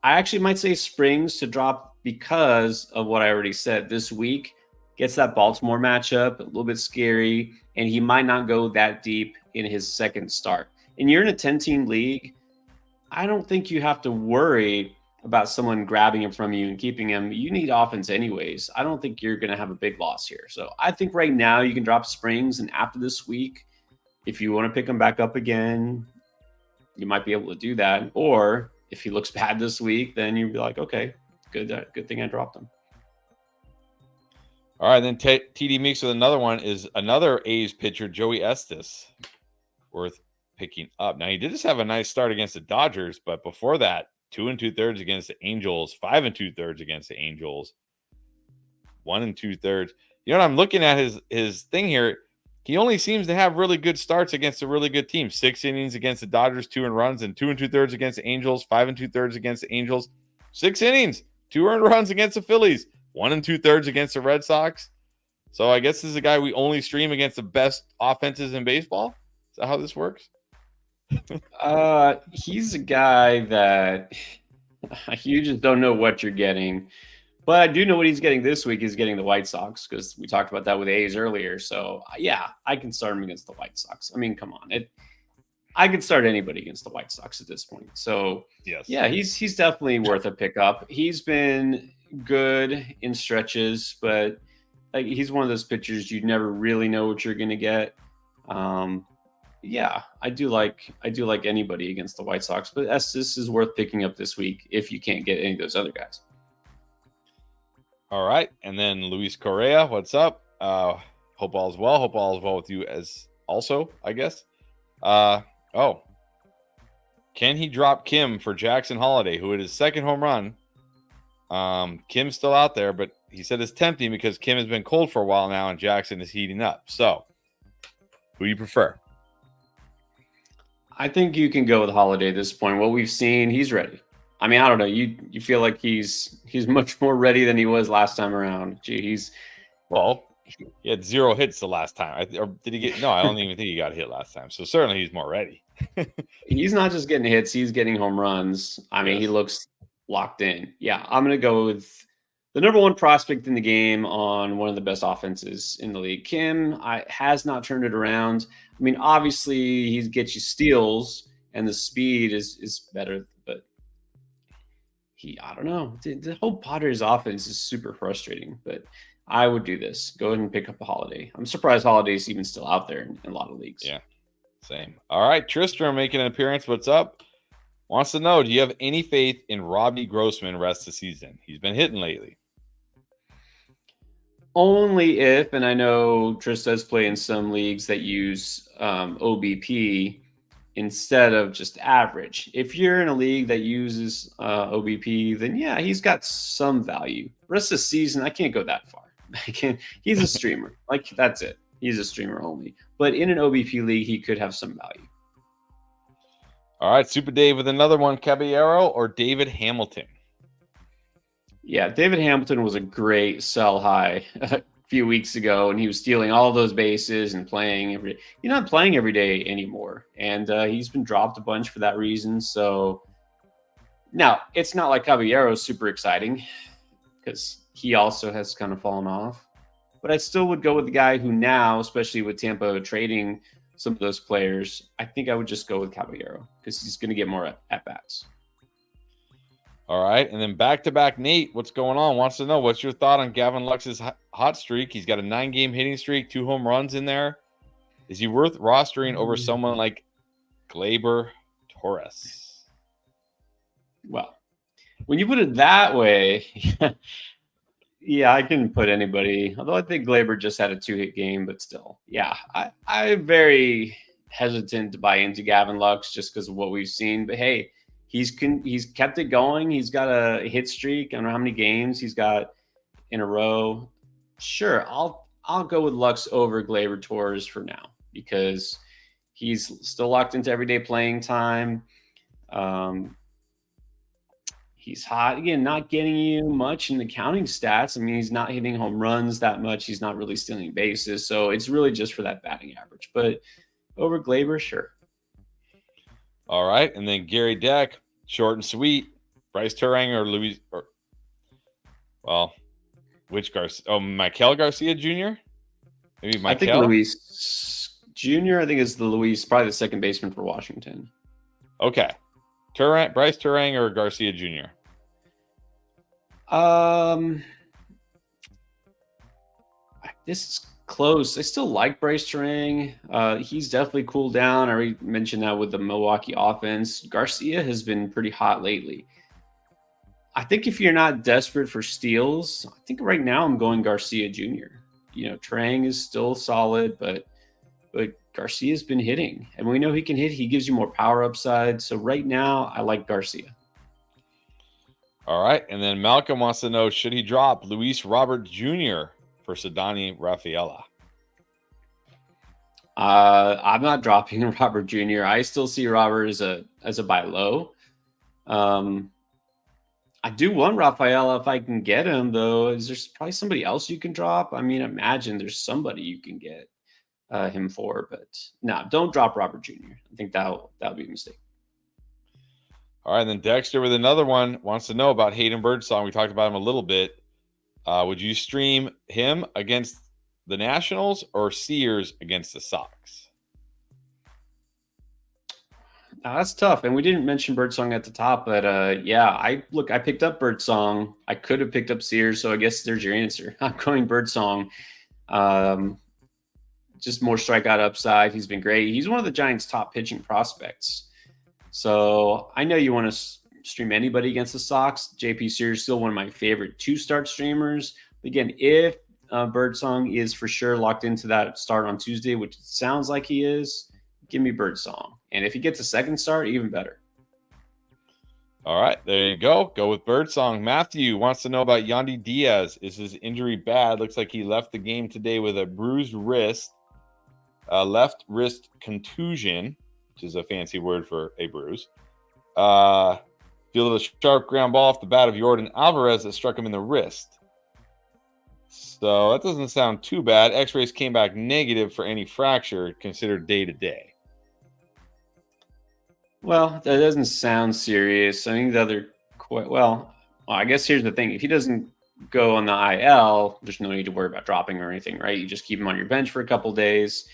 actually might say Springs to drop because of what I already said. This week gets that Baltimore matchup, a little bit scary, and he might not go that deep in his second start. And you're in a 10-team league, I don't think you have to worry about someone grabbing him from you and keeping him. You need offense anyways. I don't think you're going to have a big loss here. So I think right now you can drop Springs, and after this week, if you want to pick him back up again, you might be able to do that. Or if he looks bad this week, then you'd be like, okay, good thing I dropped him. All right, then TD Meeks with another one is another A's pitcher, Joey Estes, worth picking up. Now, he did just have a nice start against the Dodgers, but before that, 2 2/3 against the Angels, 5 2/3 against the Angels, 1 2/3. You know what? I'm looking at his thing here. He only seems to have really good starts against a really good team. 6 innings against the Dodgers, 2 earned runs, and 2 2/3 against the Angels, 5 2/3 against the Angels. 6 innings, 2 earned runs against the Phillies, 1 2/3 against the Red Sox. So I guess this is a guy we only stream against the best offenses in baseball. Is that how this works? He's a guy that you just don't know what you're getting. But I do know what he's getting this week. He's getting the White Sox because we talked about that with A's earlier. So, yeah, I can start him against the White Sox. I mean, come on. I could start anybody against the White Sox at this point. So, yes. Yeah, he's definitely worth a pickup. He's been good in stretches, but like he's one of those pitchers you never really know what you're going to get. Yeah, I do like anybody against the White Sox, but Estes is worth picking up this week if you can't get any of those other guys. All right, and then Luis Correa, what's up? Hope all is well. Hope all is well with you as also, I guess. Can he drop Kim for Jackson Holiday, who hit his second home run? Kim's still out there, but he said it's tempting because Kim has been cold for a while now and Jackson is heating up. So, who do you prefer? I think you can go with Holiday at this point. What we've seen, he's ready. I mean, I don't know. You feel like he's much more ready than he was last time around. Gee, he had 0 hits the last time. Or did he get? No, I don't even think he got hit last time. So certainly he's more ready. He's not just getting hits; he's getting home runs. I mean, He looks locked in. Yeah, I'm gonna go with the number 1 prospect in the game on one of the best offenses in the league. Kim has not turned it around. I mean, obviously he gets you steals and the speed is better, but I don't know. The whole Padres offense is super frustrating, but I would do this. Go ahead and pick up a Holiday. I'm surprised Holiday's even still out there in a lot of leagues. Yeah, same. All right, Tristram making an appearance. What's up? Wants to know, do you have any faith in Robbie Grossman rest of the season? He's been hitting lately. Only if, and I know Tris does play in some leagues that use OBP instead of just average. If you're in a league that uses OBP, then yeah, he's got some value. Rest of the season, I can't go that far. He's a streamer. Like, that's it. He's a streamer only. But in an OBP league, he could have some value. All right, Super Dave with another one, Caballero or David Hamilton? Yeah, David Hamilton was a great sell high a few weeks ago, and he was stealing all those bases and playing every. He's not playing every day anymore, and he's been dropped a bunch for that reason. So now it's not like Caballero is super exciting because he also has kind of fallen off. But I still would go with the guy who now, especially with Tampa trading some of those players, I think I would just go with Caballero because he's going to get more at bats. All right. And then back-to-back Nate, what's going on? Wants to know, what's your thought on Gavin Lux's hot streak? He's got a 9-game hitting streak, 2 home runs in there. Is he worth rostering over someone like Gleyber Torres? Well, when you put it that way, yeah, I can put anybody. Although I think Gleyber just had a 2-hit game, but still, yeah, I'm very hesitant to buy into Gavin Lux just because of what we've seen. But hey, he's kept it going. He's got a hit streak. I don't know how many games he's got in a row. Sure, I'll go with Lux over Gleyber Torres for now because he's still locked into everyday playing time. He's hot. Again, not getting you much in the counting stats. I mean, he's not hitting home runs that much. He's not really stealing bases. So it's really just for that batting average. But over Gleyber, sure. All right. And then Gary Deck, short and sweet. Bryce Turang or Luis, or, well, which Garcia? Oh, Michael Garcia Jr.? Maybe Michael? I think Luis Jr., I think is the Luis, probably the second baseman for Washington. Okay. Bryce Turang or Garcia Jr.? This is close. I still like Bryce Turang. He's definitely cooled down. I already mentioned that with the Milwaukee offense. Garcia has been pretty hot lately. I think if you're not desperate for steals, I think right now I'm going Garcia Jr. You know, Turang is still solid, but Garcia's been hitting, and we know he can hit. He gives you more power upside. So right now, I like Garcia. All right, and then Malcolm wants to know, should he drop Luis Robert Jr. for Ceddanne Rafaela? I'm not dropping Robert Jr. I still see Robert as a buy low. I do want Rafaela if I can get him, though. Is there probably somebody else you can drop? I mean, imagine there's somebody you can get him for, but no, don't drop Robert Jr. I think that'll be a mistake. All right, and then Dexter with another one wants to know about Hayden Birdsong. We talked about him a little bit. Would you stream him against the Nationals or Sears against the Sox? That's tough, and we didn't mention Birdsong at the top, but yeah, I picked up Birdsong. I could have picked up Sears, so I guess there's your answer. I'm going Birdsong. Just more strikeout upside. He's been great. He's one of the Giants' top pitching prospects. So I know you want to stream anybody against the Sox. JP Sears is still one of my favorite 2-start streamers. Again, if Birdsong is for sure locked into that start on Tuesday, which it sounds like he is, give me Birdsong. And if he gets a second start, even better. All right, there you go. Go with Birdsong. Matthew wants to know about Yandy Diaz. Is his injury bad? Looks like he left the game today with a bruised wrist. Left wrist contusion, which is a fancy word for a bruise. Fielded a sharp ground ball off the bat of Yordan Alvarez that struck him in the wrist. So that doesn't sound too bad. X-rays came back negative for any fracture considered day-to-day. Well, that doesn't sound serious. I think the other I guess here's the thing. If he doesn't go on the IL, there's no need to worry about dropping or anything, right? You just keep him on your bench for a couple days.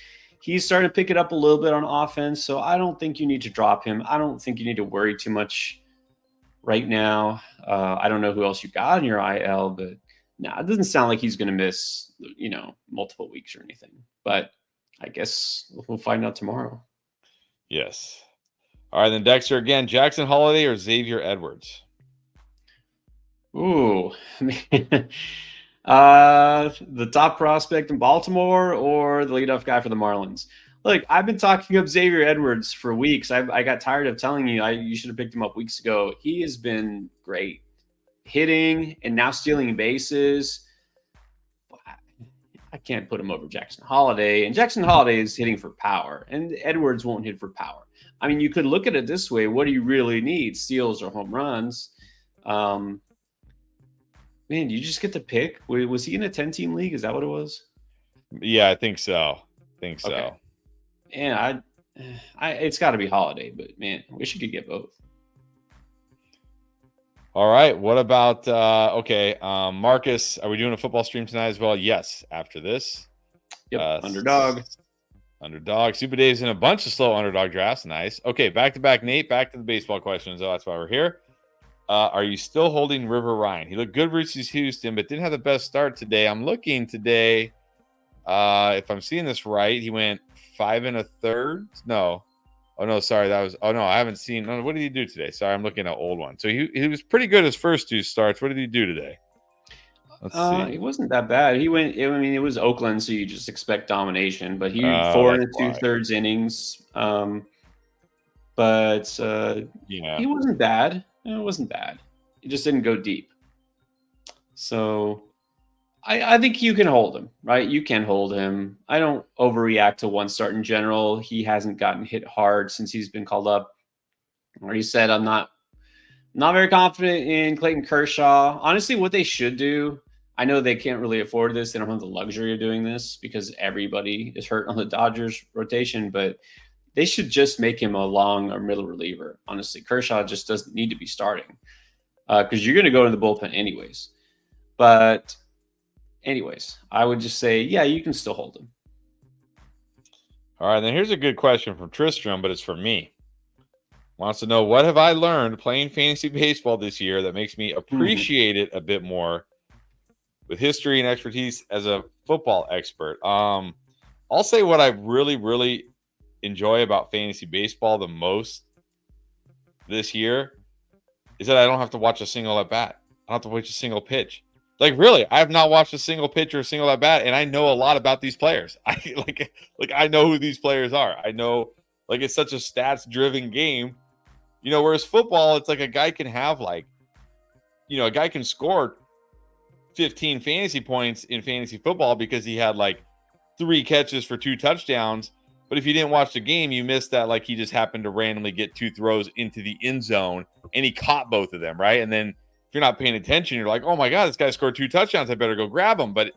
He's starting to pick it up a little bit on offense, so I don't think you need to drop him. I don't think you need to worry too much right now. I don't know who else you got in your IL, but no, it doesn't sound like he's going to miss, multiple weeks or anything. But I guess we'll find out tomorrow. Yes. All right, then Dexter again. Jackson Holiday or Xavier Edwards? Ooh, the top prospect in Baltimore or the leadoff guy for the Marlins? Look, I've been talking up Xavier Edwards for weeks. I got tired of telling you you should have picked him up weeks ago. He has been great hitting and now stealing bases. I can't put him over Jackson Holiday, and Jackson Holiday is hitting for power, and Edwards won't hit for power. I mean, you could look at it this way: what do you really need, steals or home runs? Man, you just get to pick. Was he in a 10-team league? Is that what it was? Yeah, I think so. Okay. And it's got to be Holiday, but man, I wish you could get both. All right. What about Marcus? Are we doing a football stream tonight as well? Yes. After this. Yep. Underdog. Super Dave's in a bunch of slow underdog drafts. Nice. Okay, back to back, Nate. Back to the baseball questions. Oh, that's why we're here. Are you still holding River Ryan? He looked good versus Houston, but didn't have the best start today. I'm looking today. If I'm seeing this right, he went 5 1/3. No. Oh no, sorry. I haven't seen. No, what did he do today? Sorry, I'm looking at old one. So he was pretty good his first 2 starts. What did he do today? Let's see. It wasn't that bad. He went. I mean, it was Oakland, so you just expect domination. But he 4 2/3 innings. But he wasn't bad. It wasn't bad. He just didn't go deep. So I think you can hold him, right? You can hold him. I don't overreact to one start in general. He hasn't gotten hit hard since he's been called up. Or he said, I'm not very confident in Clayton Kershaw. Honestly, what they should do, I know they can't really afford this. They don't have the luxury of doing this because everybody is hurt on the Dodgers rotation, but they should just make him a long or middle reliever. Honestly, Kershaw just doesn't need to be starting because you're going to go to the bullpen anyways. But anyways, I would just say, yeah, you can still hold him. All right, then here's a good question from Tristram, but it's for me. Wants to know, what have I learned playing fantasy baseball this year that makes me appreciate it a bit more with history and expertise as a football expert? I'll say what I really, really enjoy about fantasy baseball the most this year is that I don't have to watch a single at bat. I don't have to watch a single pitch. Like, really, I have not watched a single pitch or a single at bat, and I know a lot about these players. I know who these players are. I know, like, it's such a stats driven game, you know. Whereas football, it's like a guy can have a guy can score 15 fantasy points in fantasy football because he had like 3 catches for 2 touchdowns. But if you didn't watch the game, you missed that. Like, he just happened to randomly get 2 throws into the end zone, and he caught both of them, right? And then if you're not paying attention, you're like, oh my God, this guy scored 2 touchdowns. I better go grab him. But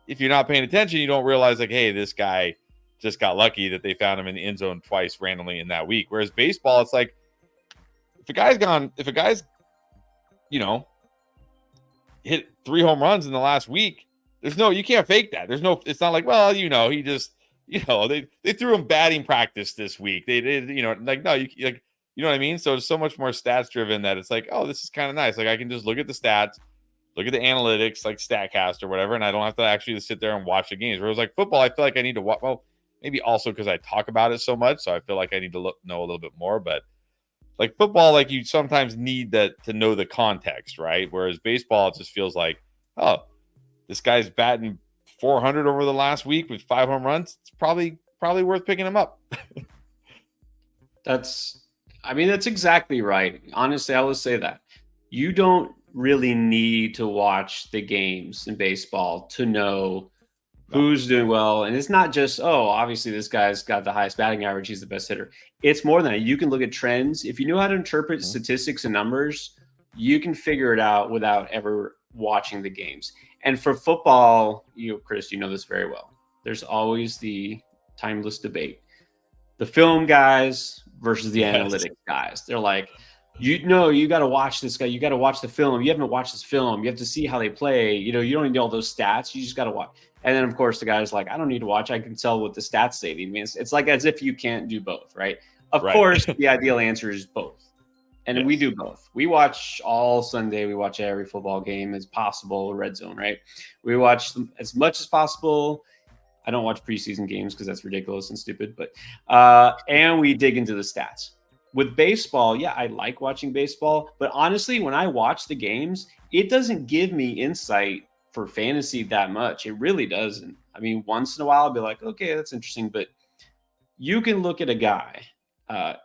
if you're not paying attention, you don't realize, like, hey, this guy just got lucky that they found him in the end zone twice randomly in that week. Whereas baseball, it's like, if a guy's, hit 3 home runs in the last week, you can't fake that. It's not like, well, he just, they threw him batting practice this week. They did, no, you know what I mean? So it's so much more stats driven that it's like, oh, this is kind of nice. Like, I can just look at the stats, look at the analytics, like StatCast or whatever, and I don't have to actually sit there and watch the games. Whereas like football, I feel like I need to watch. Well, maybe also because I talk about it so much, so I feel like I need to know a little bit more. But like football, like you sometimes need that to know the context, right? Whereas baseball, it just feels like, oh, this guy's batting 400 over the last week with 5 home runs. It's probably worth picking him up. That's exactly right. Honestly, I will say that you don't really need to watch the games in baseball to know who's doing well. And it's not just, oh, obviously this guy's got the highest batting average, he's the best hitter. It's more than that. You can look at trends. If you know how to interpret statistics and numbers, you can figure it out without ever watching the games. And for football, Chris, you know this very well. There's always the timeless debate. The film guys versus the analytics guys. They're like, you got to watch this guy. You got to watch the film. You haven't watched this film. You have to see how they play. You don't need all those stats. You just got to watch. And then, of course, the guy's like, I don't need to watch. I can tell what the stats say. I mean, it's like as if you can't do both, right? Of course, the ideal answer is both. And we do both. We watch all Sunday. We watch every football game as possible, red zone, right? We watch them as much as possible. I don't watch preseason games because that's ridiculous and stupid. But and we dig into the stats. With baseball, yeah, I like watching baseball. But honestly, when I watch the games, it doesn't give me insight for fantasy that much. It really doesn't. I mean, once in a while, I'll be like, okay, that's interesting. But you can look at a guy,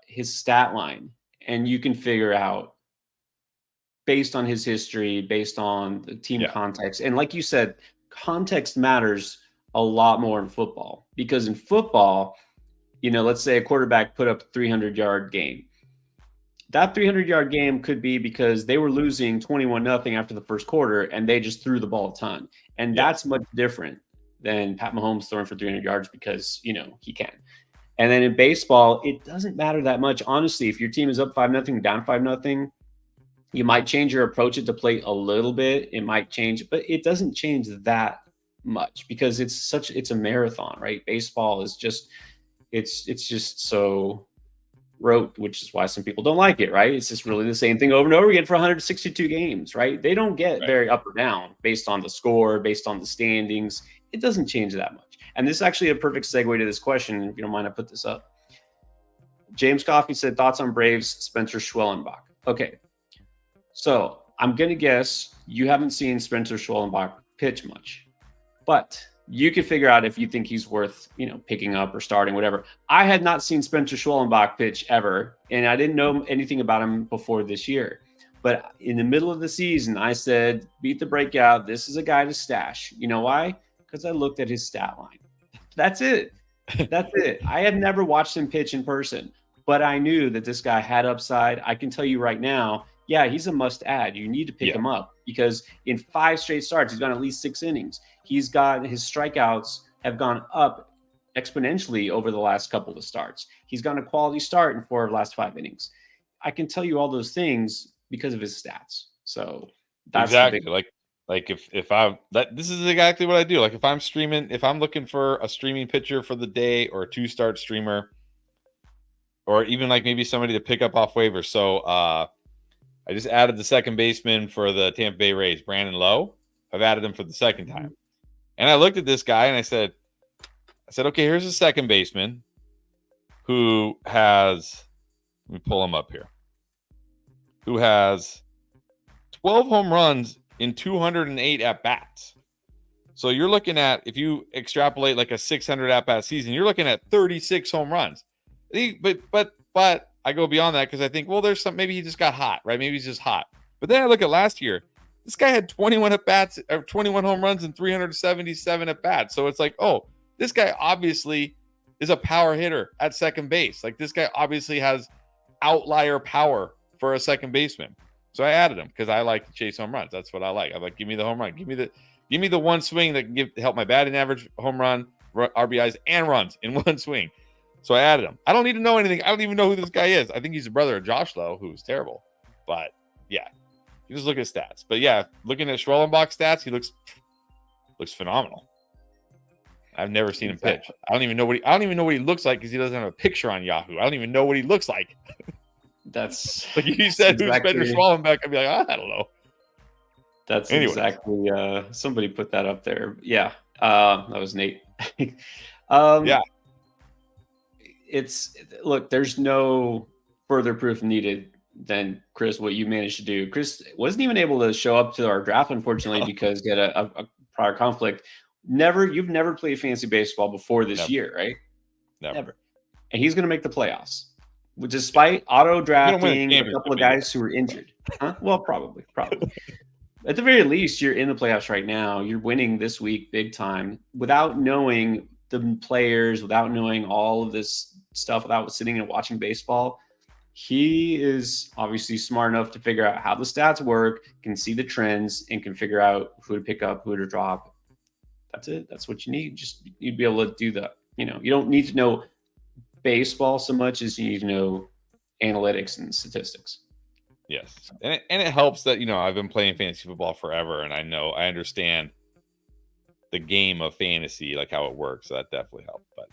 his stat line, and you can figure out based on his history, based on the team context. And like you said, context matters a lot more in football, because in football, let's say a quarterback put up a 300-yard game. that 300-yard game could be because they were losing 21-0 after the first quarter, and they just threw the ball a ton. And that's much different than Pat Mahomes throwing for 300 yards because, he can. And then in baseball, it doesn't matter that much. Honestly, if your team is up 5-0, down 5-0, you might change your approach at the plate a little bit. It might change, but it doesn't change that much because it's a marathon, right? Baseball is just, it's just so rote, which is why some people don't like it, right? It's just really the same thing over and over again for 162 games, right? They don't get very up or down based on the score, based on the standings. It doesn't change that much. And this is actually a perfect segue to this question. If you don't mind, I put this up. James Coffey said, thoughts on Braves Spencer Schwellenbach. Okay. So I'm going to guess you haven't seen Spencer Schwellenbach pitch much, but you could figure out if you think he's worth, picking up or starting, whatever. I had not seen Spencer Schwellenbach pitch ever, and I didn't know anything about him before this year. But in the middle of the season, I said, beat the breakout. This is a guy to stash. You know why? Because I looked at his stat line. That's it. That's it. I had never watched him pitch in person, but I knew that this guy had upside. I can tell you right now, yeah, he's a must add. You need to pick him up because in 5 straight starts, he's gone at least 6 innings. He's got his strikeouts have gone up exponentially over the last couple of starts. He's gotten a quality start in 4 of the last 5 innings. I can tell you all those things because of his stats. So that's exactly like if I this is exactly what I do. Like if I'm looking for a streaming pitcher for the day or a 2-start streamer, or even like maybe somebody to pick up off waivers. So I just added the second baseman for the Tampa Bay Rays, Brandon Lowe. I've added him for the second time. And I looked at this guy and I said, okay, here's a second baseman who has, let me pull him up here, who has 12 home runs in 208 at-bats. So you're looking at, if you extrapolate like a 600 at-bat season, you're looking at 36 home runs. But I go beyond that because I think, well, maybe he just got hot, right? Maybe he's just hot. But then I look at last year. This guy had 21 at-bats, or 21 home runs and 377 at-bats. So it's like, oh, this guy obviously is a power hitter at second base. Like this guy obviously has outlier power for a second baseman. So I added him because I like to chase home runs. That's what I like. I'm like, give me the home run. Give me the one swing that can help my batting average, home run, RBIs, and runs in one swing. So I added him. I don't need to know anything. I don't even know who this guy is. I think he's the brother of Josh Lowe, who's terrible. But yeah, you just look at stats. But yeah, looking at Schwellenbach's stats, he looks phenomenal. I've never seen him pitch. I don't even know what he looks like because he doesn't have a picture on Yahoo. I don't even know what he looks like. That's like you said, exactly. Who's Spencer Schwellenbach? I'd be like, I don't know. That's exactly. Somebody put that up there. Yeah, that was Nate. Yeah. Look, there's no further proof needed than Chris, what you managed to do. Chris wasn't even able to show up to our draft, unfortunately, because he had a prior conflict. You've never played fantasy baseball before this year, right? Never. And he's going to make the playoffs, despite auto drafting a couple of guys who were injured. Huh? Well, probably. At the very least, you're in the playoffs right now. You're winning this week big time without knowing the players, without knowing all of this stuff, without sitting and watching baseball. He is obviously smart enough to figure out how the stats work, can see the trends, and can figure out who to pick up, who to drop. That's it. That's what you need. You'd be able to do that. You don't need to know baseball so much as you need to know analytics and statistics. Yes. And it helps that, I've been playing fantasy football forever, and I understand the game of fantasy, like how it works. So that definitely helped. But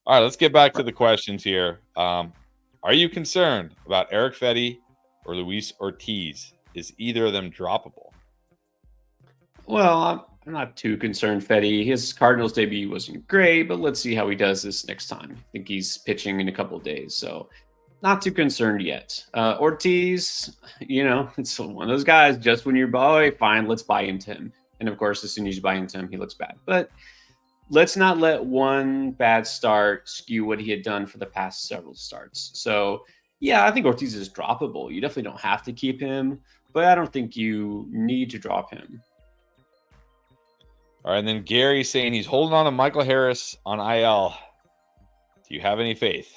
all right, let's get back to the questions here. Are you concerned about Eric Fetty or Luis Ortiz? Is either of them droppable? Well, I'm not too concerned. Fetty, his Cardinals debut wasn't great, but let's see how he does this next time. I think he's pitching in a couple of days, so not too concerned yet. Ortiz, it's one of those guys. Just when you're fine, let's buy into him. And of course, as soon as you buy into him, he looks bad. But let's not let one bad start skew what he had done for the past several starts. So, yeah, I think Ortiz is droppable. You definitely don't have to keep him, but I don't think you need to drop him. All right, and then Gary saying he's holding on to Michael Harris on IL. Do you have any faith?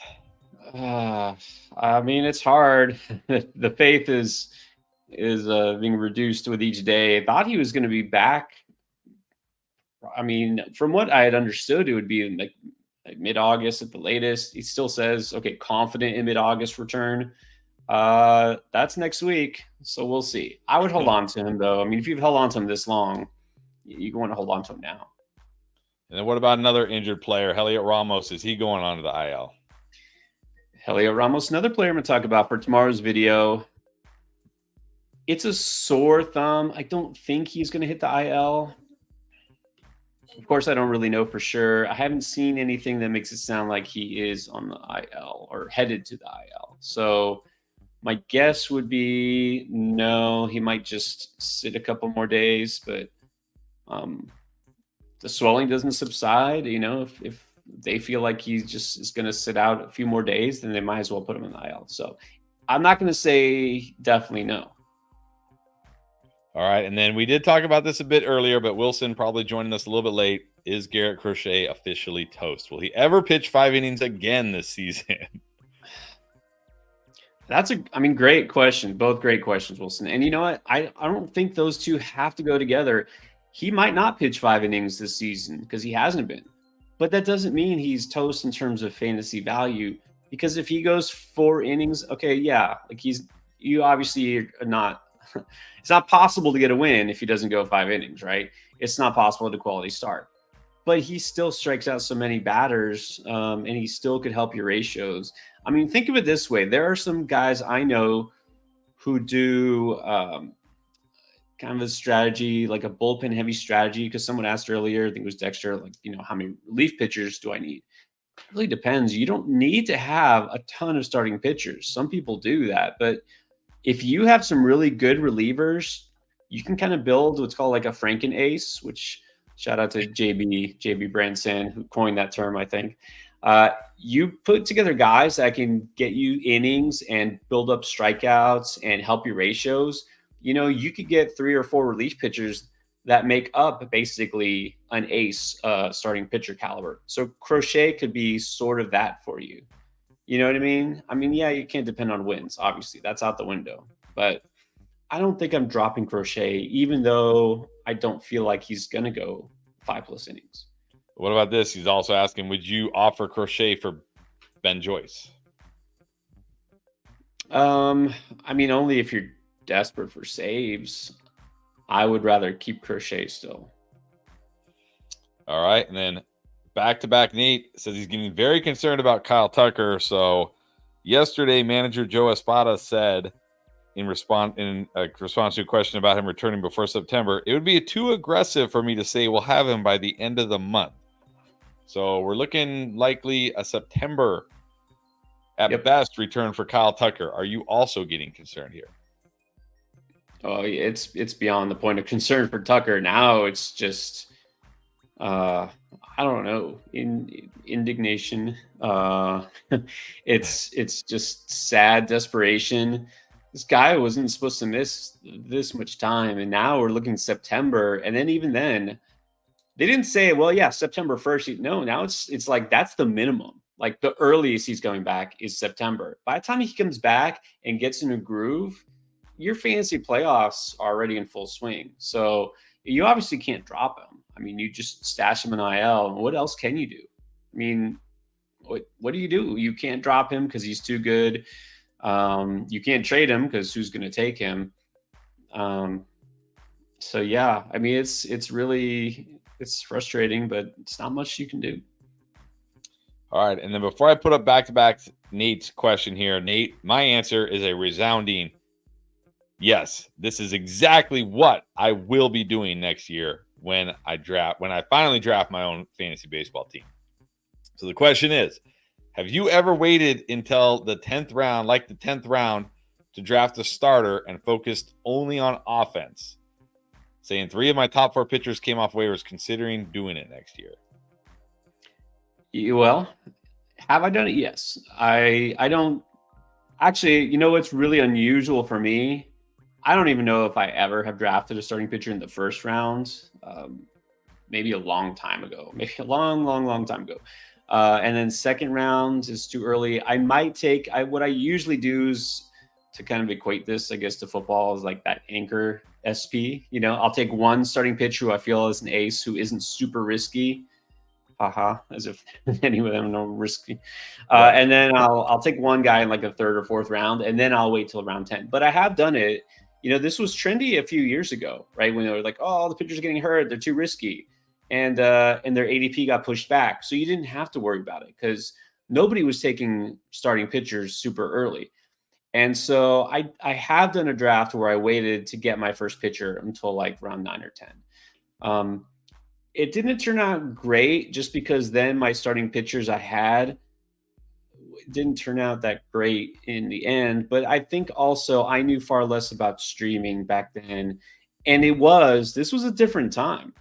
I mean, it's hard. The faith is being reduced with each day. I thought he was going to be back. I mean, from what I had understood, it would be in like mid-August at the latest. He still says, okay, confident in mid-August return. That's next week, so we'll see. I would hold on to him though. I mean, if you've held on to him this long, you want to hold on to him now. And then what about another injured player, Heliot Ramos? Is he going on to the IL? Heliot Ramos, another player I'm going to talk about for tomorrow's video. It's a sore thumb. I don't think he's going to hit the IL. Of course, I don't really know for sure. I haven't seen anything that makes it sound like he is on the IL or headed to the IL. So my guess would be no, he might just sit a couple more days, but the swelling doesn't subside. You know, if they feel like he just is going to sit out a few more days, then they might as well put him in the IL. So I'm not going to say definitely no. All right. And then we did talk about this a bit earlier, but Wilson probably joining us a little bit late. Is Garrett Crochet officially toast? Will he ever pitch 5 innings again this season? That's great question. Both great questions, Wilson. And you know what? I don't think those two have to go together. He might not pitch 5 innings this season because he hasn't been. But that doesn't mean he's toast in terms of fantasy value. Because if he goes 4 innings, okay, yeah, like you obviously are not. It's not possible to get a win if he doesn't go 5 innings, right? It's not possible to quality start. But he still strikes out so many batters, and he still could help your ratios. I mean, think of it this way. There are some guys I know who do kind of a strategy, like a bullpen heavy strategy, because someone asked earlier, I think it was Dexter, like, you know, how many relief pitchers do I need? It really depends. You don't need to have a ton of starting pitchers. Some people do that, but if you have some really good relievers, you can kind of build what's called like a Franken ace, which shout out to JB Branson, who coined that term, I think. You put together guys that can get you innings and build up strikeouts and help your ratios. You know, you could get 3 or 4 relief pitchers that make up basically an ace starting pitcher caliber. So Crochet could be sort of that for you. You know what I mean? I mean, yeah, you can't depend on wins. Obviously, that's out the window. But I don't think I'm dropping Crochet, even though I don't feel like he's going to go 5+ innings. What about this? He's also asking, would you offer Crochet for Ben Joyce? I mean, only if you're desperate for saves. I would rather keep Crochet still. All right. And then back-to-back Nate says he's getting very concerned about Kyle Tucker. So yesterday, manager Joe Espada said in response to a question about him returning before September, it would be too aggressive for me to say we'll have him by the end of the month. So we're looking likely a September at best return for Kyle Tucker. Are you also getting concerned here? Oh, it's beyond the point of concern for Tucker. Now it's just I don't know, indignation. It's just sad desperation. This guy wasn't supposed to miss this much time, and now we're looking September, and then even then, they didn't say, well, yeah, September 1st. No, now it's like that's the minimum. Like the earliest he's going back is September. By the time he comes back and gets in a groove, your fantasy playoffs are already in full swing. So you obviously can't drop him. I mean, you just stash him in IL. And what else can you do? I mean, what do? You can't drop him because he's too good. You can't trade him because who's going to take him? So yeah, I mean, it's frustrating, but it's not much you can do. All right. And then before I put up back-to-back Nate's question here, Nate, my answer is a resounding yes. This is exactly what I will be doing next year when I finally draft my own fantasy baseball team. So the question is, have you ever waited until the 10th round, to draft a starter and focused only on offense? Saying 3 of my top 4 pitchers came off waivers, considering doing it next year. Well, have I done it? Yes. I don't actually, you know what's really unusual for me? I don't even know if I ever have drafted a starting pitcher in the first round. Maybe a long time ago, maybe a long time ago. And then second round is too early. I might take what I usually do is to kind of equate this, I guess, to football is like that anchor SP. I'll take one starting pitcher who I feel is an ace who isn't super risky. Haha, as if any of them are risky. And then I'll take one guy in like the third or fourth round, and then I'll wait till round 10. But I have done it. This was trendy a few years ago, right? When they were like, oh, the pitchers are getting hurt, they're too risky. And their ADP got pushed back. So you didn't have to worry about it because nobody was taking starting pitchers super early. And so I have done a draft where I waited to get my first pitcher until like round 9 or 10. It didn't turn out great just because then my starting pitchers I had didn't turn out that great in the end. But I think also I knew far less about streaming back then. And this was a different time.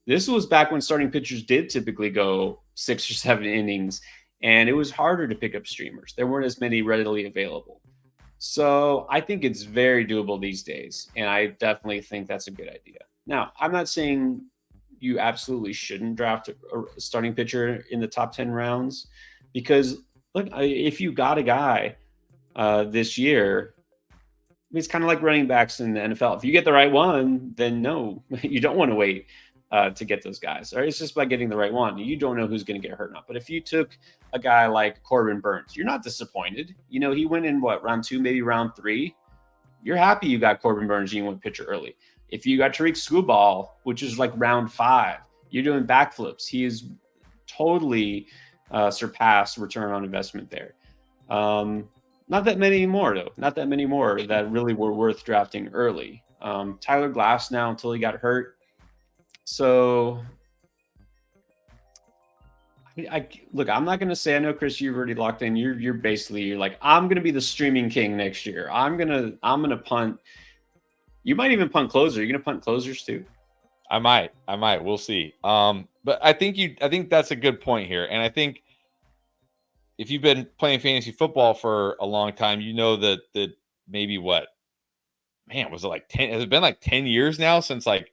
This was back when starting pitchers did typically go 6 or 7 innings, and it was harder to pick up streamers. There weren't as many readily available. So I think it's very doable these days, and I definitely think that's a good idea. Now, I'm not saying you absolutely shouldn't draft a starting pitcher in the top 10 rounds because, look, if you got a guy this year, it's kind of like running backs in the NFL. If you get the right one, then no, you don't want to wait to get those guys. Or it's just by getting the right one. You don't know who's going to get hurt or not. But if you took a guy like Corbin Burns, you're not disappointed. He went in round 2, maybe round 3. You're happy you got Corbin Burns and you went pitcher early. If you got Tariq Skubal, which is like round 5, you're doing backflips. He is totally surpassed return on investment there. Not that many more, though. Not that many more that really were worth drafting early. Tyler Glass now until he got hurt. So, look, I'm not going to say, I know, Chris, you've already locked in. You're basically like, I'm going to be the streaming king next year. I'm going to punt. You might even punt closer. You're going to punt closers too? I might. We'll see. But I think that's a good point here. And I think if you've been playing fantasy football for a long time, that maybe was it like 10? Has it been like 10 years now since like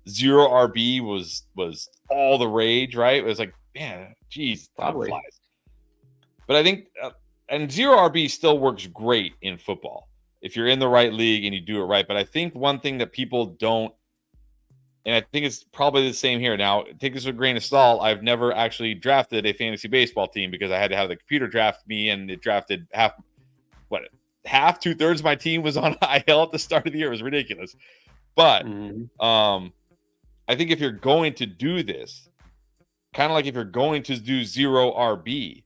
zero RB was all the rage, right? It was like, man, geez, probably. Flies. But I think, and zero RB still works great in football if you're in the right league and you do it right. But I think one thing that people don't, and I think it's probably the same here. Now, take this with a grain of salt. I've never actually drafted a fantasy baseball team because I had to have the computer draft me, and it drafted half, 2/3 of my team was on IL at the start of the year. It was ridiculous. But I think if you're going to do this, kind of like if you're going to do zero RB,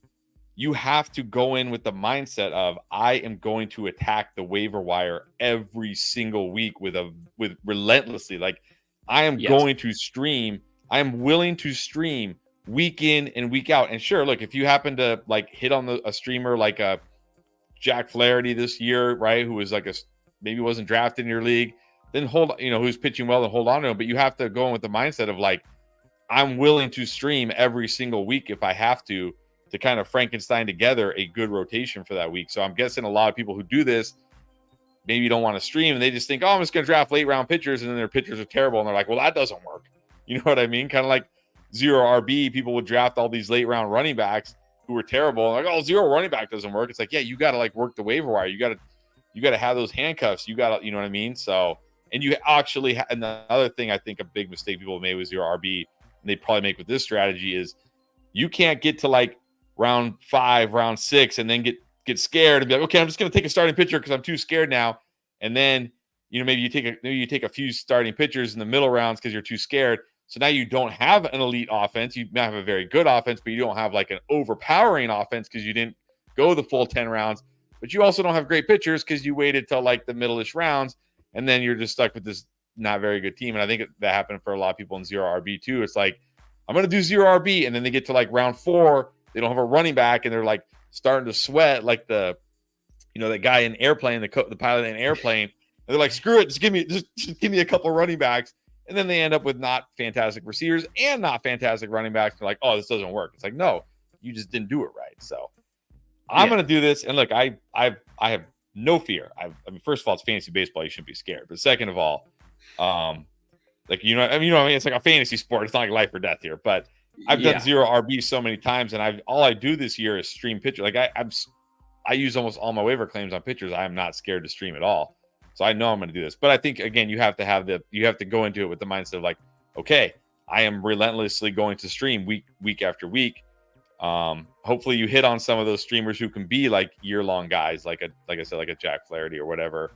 you have to go in with the mindset of, I am going to attack the waiver wire every single week with relentlessly. Like, I am going to stream. I am willing to stream week in and week out. And sure, look, if you happen to like hit on a streamer like a Jack Flaherty this year, right, who was like maybe wasn't drafted in your league, then who's pitching well, and hold on to him. But you have to go in with the mindset of like, I'm willing to stream every single week if I have to kind of Frankenstein together a good rotation for that week. So I'm guessing a lot of people who do this maybe don't want to stream, and they just think, oh, I'm just going to draft late round pitchers, and then their pitchers are terrible, and they're like, well, that doesn't work. You know what I mean? Kind of like zero RB, people would draft all these late round running backs who were terrible, and like, oh, zero running back doesn't work. It's like, yeah, you got to like work the waiver wire. You got to have those handcuffs. You got to, you know what I mean? So, and you actually, another thing I think a big mistake people made with zero RB, and they probably make with this strategy, is you can't get to like round 5, round 6, and then get scared and be like, okay, I'm just going to take a starting pitcher because I'm too scared now. And then, maybe you take a few starting pitchers in the middle rounds because you're too scared. So now you don't have an elite offense. You might have a very good offense, but you don't have like an overpowering offense because you didn't go the full 10 rounds. But you also don't have great pitchers because you waited till like the middle-ish rounds, and then you're just stuck with this not very good team. And I think that happened for a lot of people in zero RB too. It's like, I'm going to do zero RB, and then they get to like round 4, they don't have a running back, and they're like starting to sweat like the guy in Airplane, the pilot in Airplane. And they're like, screw it, just give me a couple running backs. And then they end up with not fantastic receivers and not fantastic running backs. They're like, oh, this doesn't work. It's like, no, you just didn't do it right. So I'm going to do this. And look, I have no fear. I mean, first of all, it's fantasy baseball. You shouldn't be scared. But second of all, it's like a fantasy sport. It's not like life or death here. But I've done Yeah. zero RB so many times, and all I do this year is stream pitcher. Like I use almost all my waiver claims on pitchers. I am not scared to stream at all. So I know I'm going to do this. But I think, again, you have to go into it with the mindset of like, okay, I am relentlessly going to stream week after week. Hopefully you hit on some of those streamers who can be like year-long guys, like I said, like a Jack Flaherty or whatever.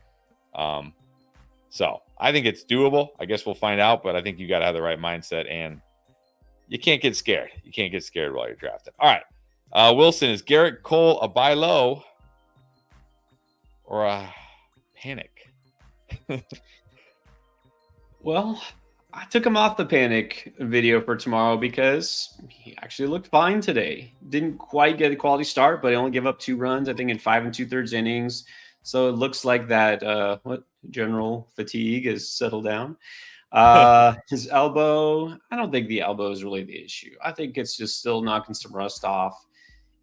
So I think it's doable. I guess we'll find out, but I think you got to have the right mindset, and you can't get scared. You can't get scared while you're drafting. All right. Wilson, is Garrett Cole a buy low or a panic? Well, I took him off the panic video for tomorrow because he actually looked fine today. Didn't quite get a quality start, but he only gave up 2 runs, I think, in 5 2/3 innings. So it looks like that general fatigue has settled down. His elbow, I don't think the elbow is really the issue. I think it's just still knocking some rust off.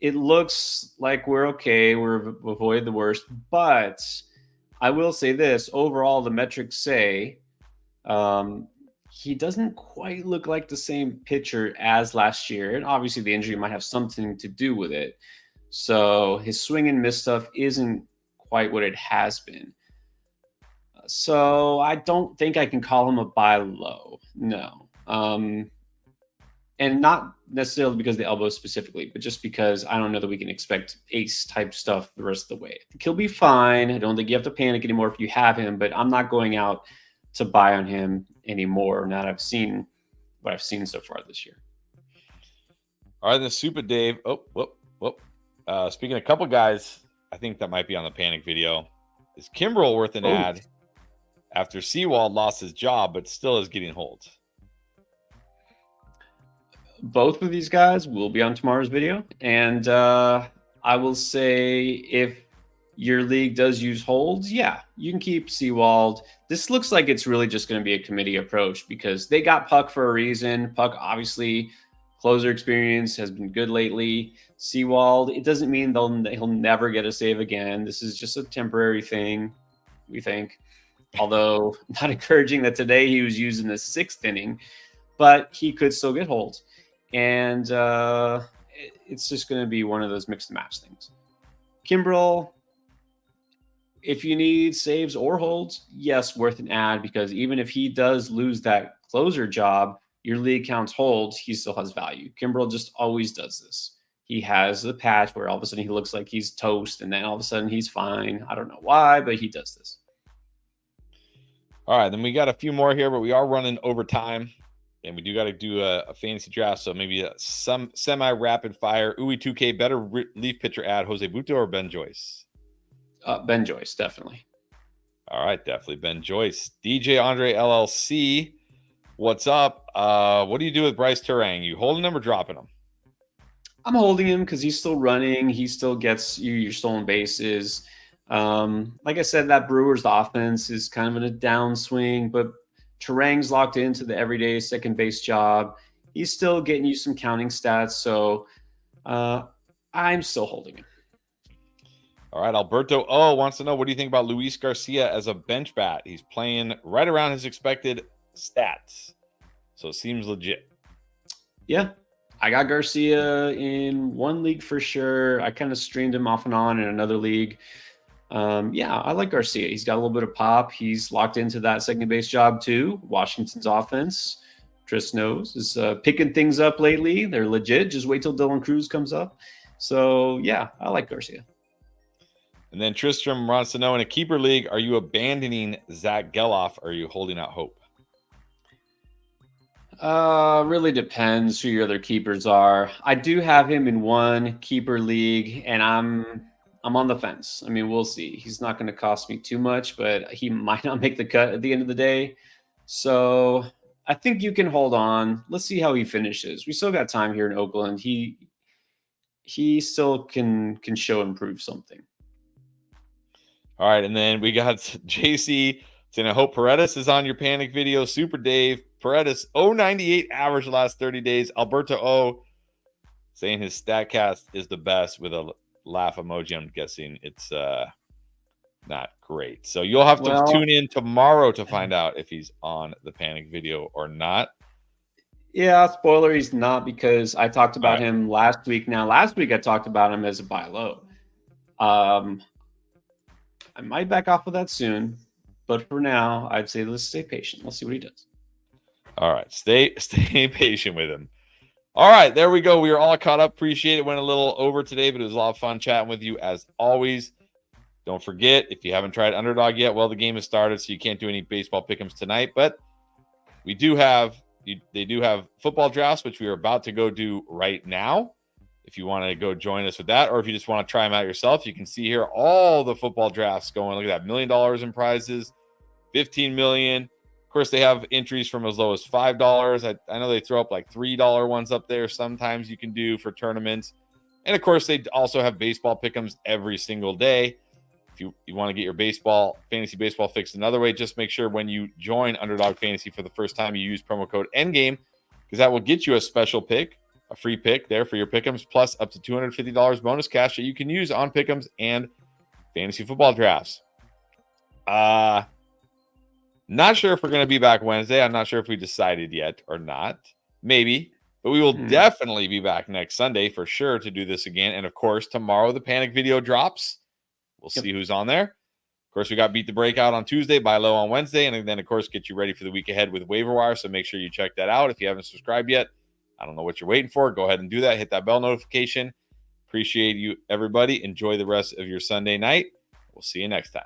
It looks like we're okay. We're avoid the worst, but I will say this: overall, the metrics say he doesn't quite look like the same pitcher as last year, and obviously the injury might have something to do with it. So his swing and miss stuff isn't quite what it has been. So I don't think I can call him a buy low. No. And not necessarily because of the elbow specifically, but just because I don't know that we can expect ace type stuff the rest of the way. I think he'll be fine. I don't think you have to panic anymore if you have him, but I'm not going out to buy on him anymore. Now that I've seen what I've seen so far this year. All right, then Super Dave. Speaking of a couple guys, I think that might be on the panic video. Is Kimbrel worth an ad after Sewald lost his job, but still is getting holds? Both of these guys will be on tomorrow's video. And I will say if your league does use holds, yeah, you can keep Sewald. This looks like it's really just going to be a committee approach because they got Puck for a reason. Puck, obviously, closer experience has been good lately. Sewald, it doesn't mean he'll never get a save again. This is just a temporary thing, we think. Although not encouraging that today he was used in the 6th inning, but he could still get holds. And it's just going to be one of those mix and match things. Kimbrel, if you need saves or holds, yes, worth an ad, because even if he does lose that closer job, your league counts holds, he still has value. Kimbrel just always does this. He has the patch where all of a sudden he looks like he's toast, and then all of a sudden he's fine. I don't know why, but he does this. All right, then we got a few more here, but we are running over time. And we do got to do a fantasy draft, so maybe some semi-rapid fire. Uwe 2K, better relief pitcher ad, Jose Buto or Ben Joyce? Ben Joyce, definitely. All right, definitely Ben Joyce. DJ Andre LLC, what's up? What do you do with Bryce Turang? You holding him or dropping him? I'm holding him because he's still running. He still gets you your stolen bases. Like I said, that Brewers offense is kind of in a downswing, but Turang's locked into the everyday second base job. He's still getting you some counting stats, so I'm still holding him. All right, Alberto O wants to know, what do you think about Luis Garcia as a bench bat? He's playing right around his expected stats, so it seems legit. Yeah, I got Garcia in one league for sure. I kind of streamed him off and on in another league. Yeah, I like Garcia. He's got a little bit of pop. He's locked into that second base job too. Washington's offense, Chris knows, is picking things up lately. They're legit. Just wait till Dylan Cruz comes up. So yeah, I like Garcia. And then Tristram wants to know, in a keeper league, are you abandoning Zach Geloff or are you holding out hope? Really depends who your other keepers are. I do have him in one keeper league, and I'm on the fence. I mean, we'll see. He's not going to cost me too much, but he might not make the cut at the end of the day. So I think you can hold on. Let's see how he finishes. We still got time here in Oakland. He still can show and prove something. All right, and then we got JC saying, I hope Paredes is on your panic video. Super Dave, Paredes, 098 average the last 30 days. Alberto O saying his StatCast is the best with a laugh emoji. I'm guessing it's not great. So you'll have to tune in tomorrow to find out if he's on the panic video or not. Yeah, spoiler, he's not, because I talked about All right. him last week. Now, last week I talked about him as a buy low. I might back off of that soon, but for now, I'd say let's stay patient. Let's see what he does. All right. Stay patient with him. All right, there we go. We are all caught up. Appreciate it. Went a little over today, but it was a lot of fun chatting with you as always. Don't forget, if you haven't tried Underdog yet, well, the game has started, so you can't do any baseball pick'ems tonight. But they do have football drafts, which we are about to go do right now. If you want to go join us with that, or if you just want to try them out yourself, you can see here all the football drafts going. Look at that, $1 million in prizes, 15 million. Of course, they have entries from as low as $5. I know they throw up like $3 ones up there. Sometimes you can do for tournaments. And of course, they also have baseball pick'ems every single day. If you want to get your fantasy baseball fixed another way, just make sure when you join Underdog Fantasy for the first time, you use promo code ENDGAME, because that will get you a special pick, a free pick there for your pick'ems, plus up to $250 bonus cash that you can use on pick'ems and fantasy football drafts. Not sure if we're going to be back Wednesday. I'm not sure if we decided yet or not. Maybe. But we will definitely be back next Sunday for sure to do this again. And of course, tomorrow the Panic video drops. We'll see who's on there. Of course, we got Beat the Breakout on Tuesday, Buy Low on Wednesday, and then, of course, get you ready for the week ahead with Waiver Wire. So make sure you check that out. If you haven't subscribed yet, I don't know what you're waiting for. Go ahead and do that. Hit that bell notification. Appreciate you, everybody. Enjoy the rest of your Sunday night. We'll see you next time.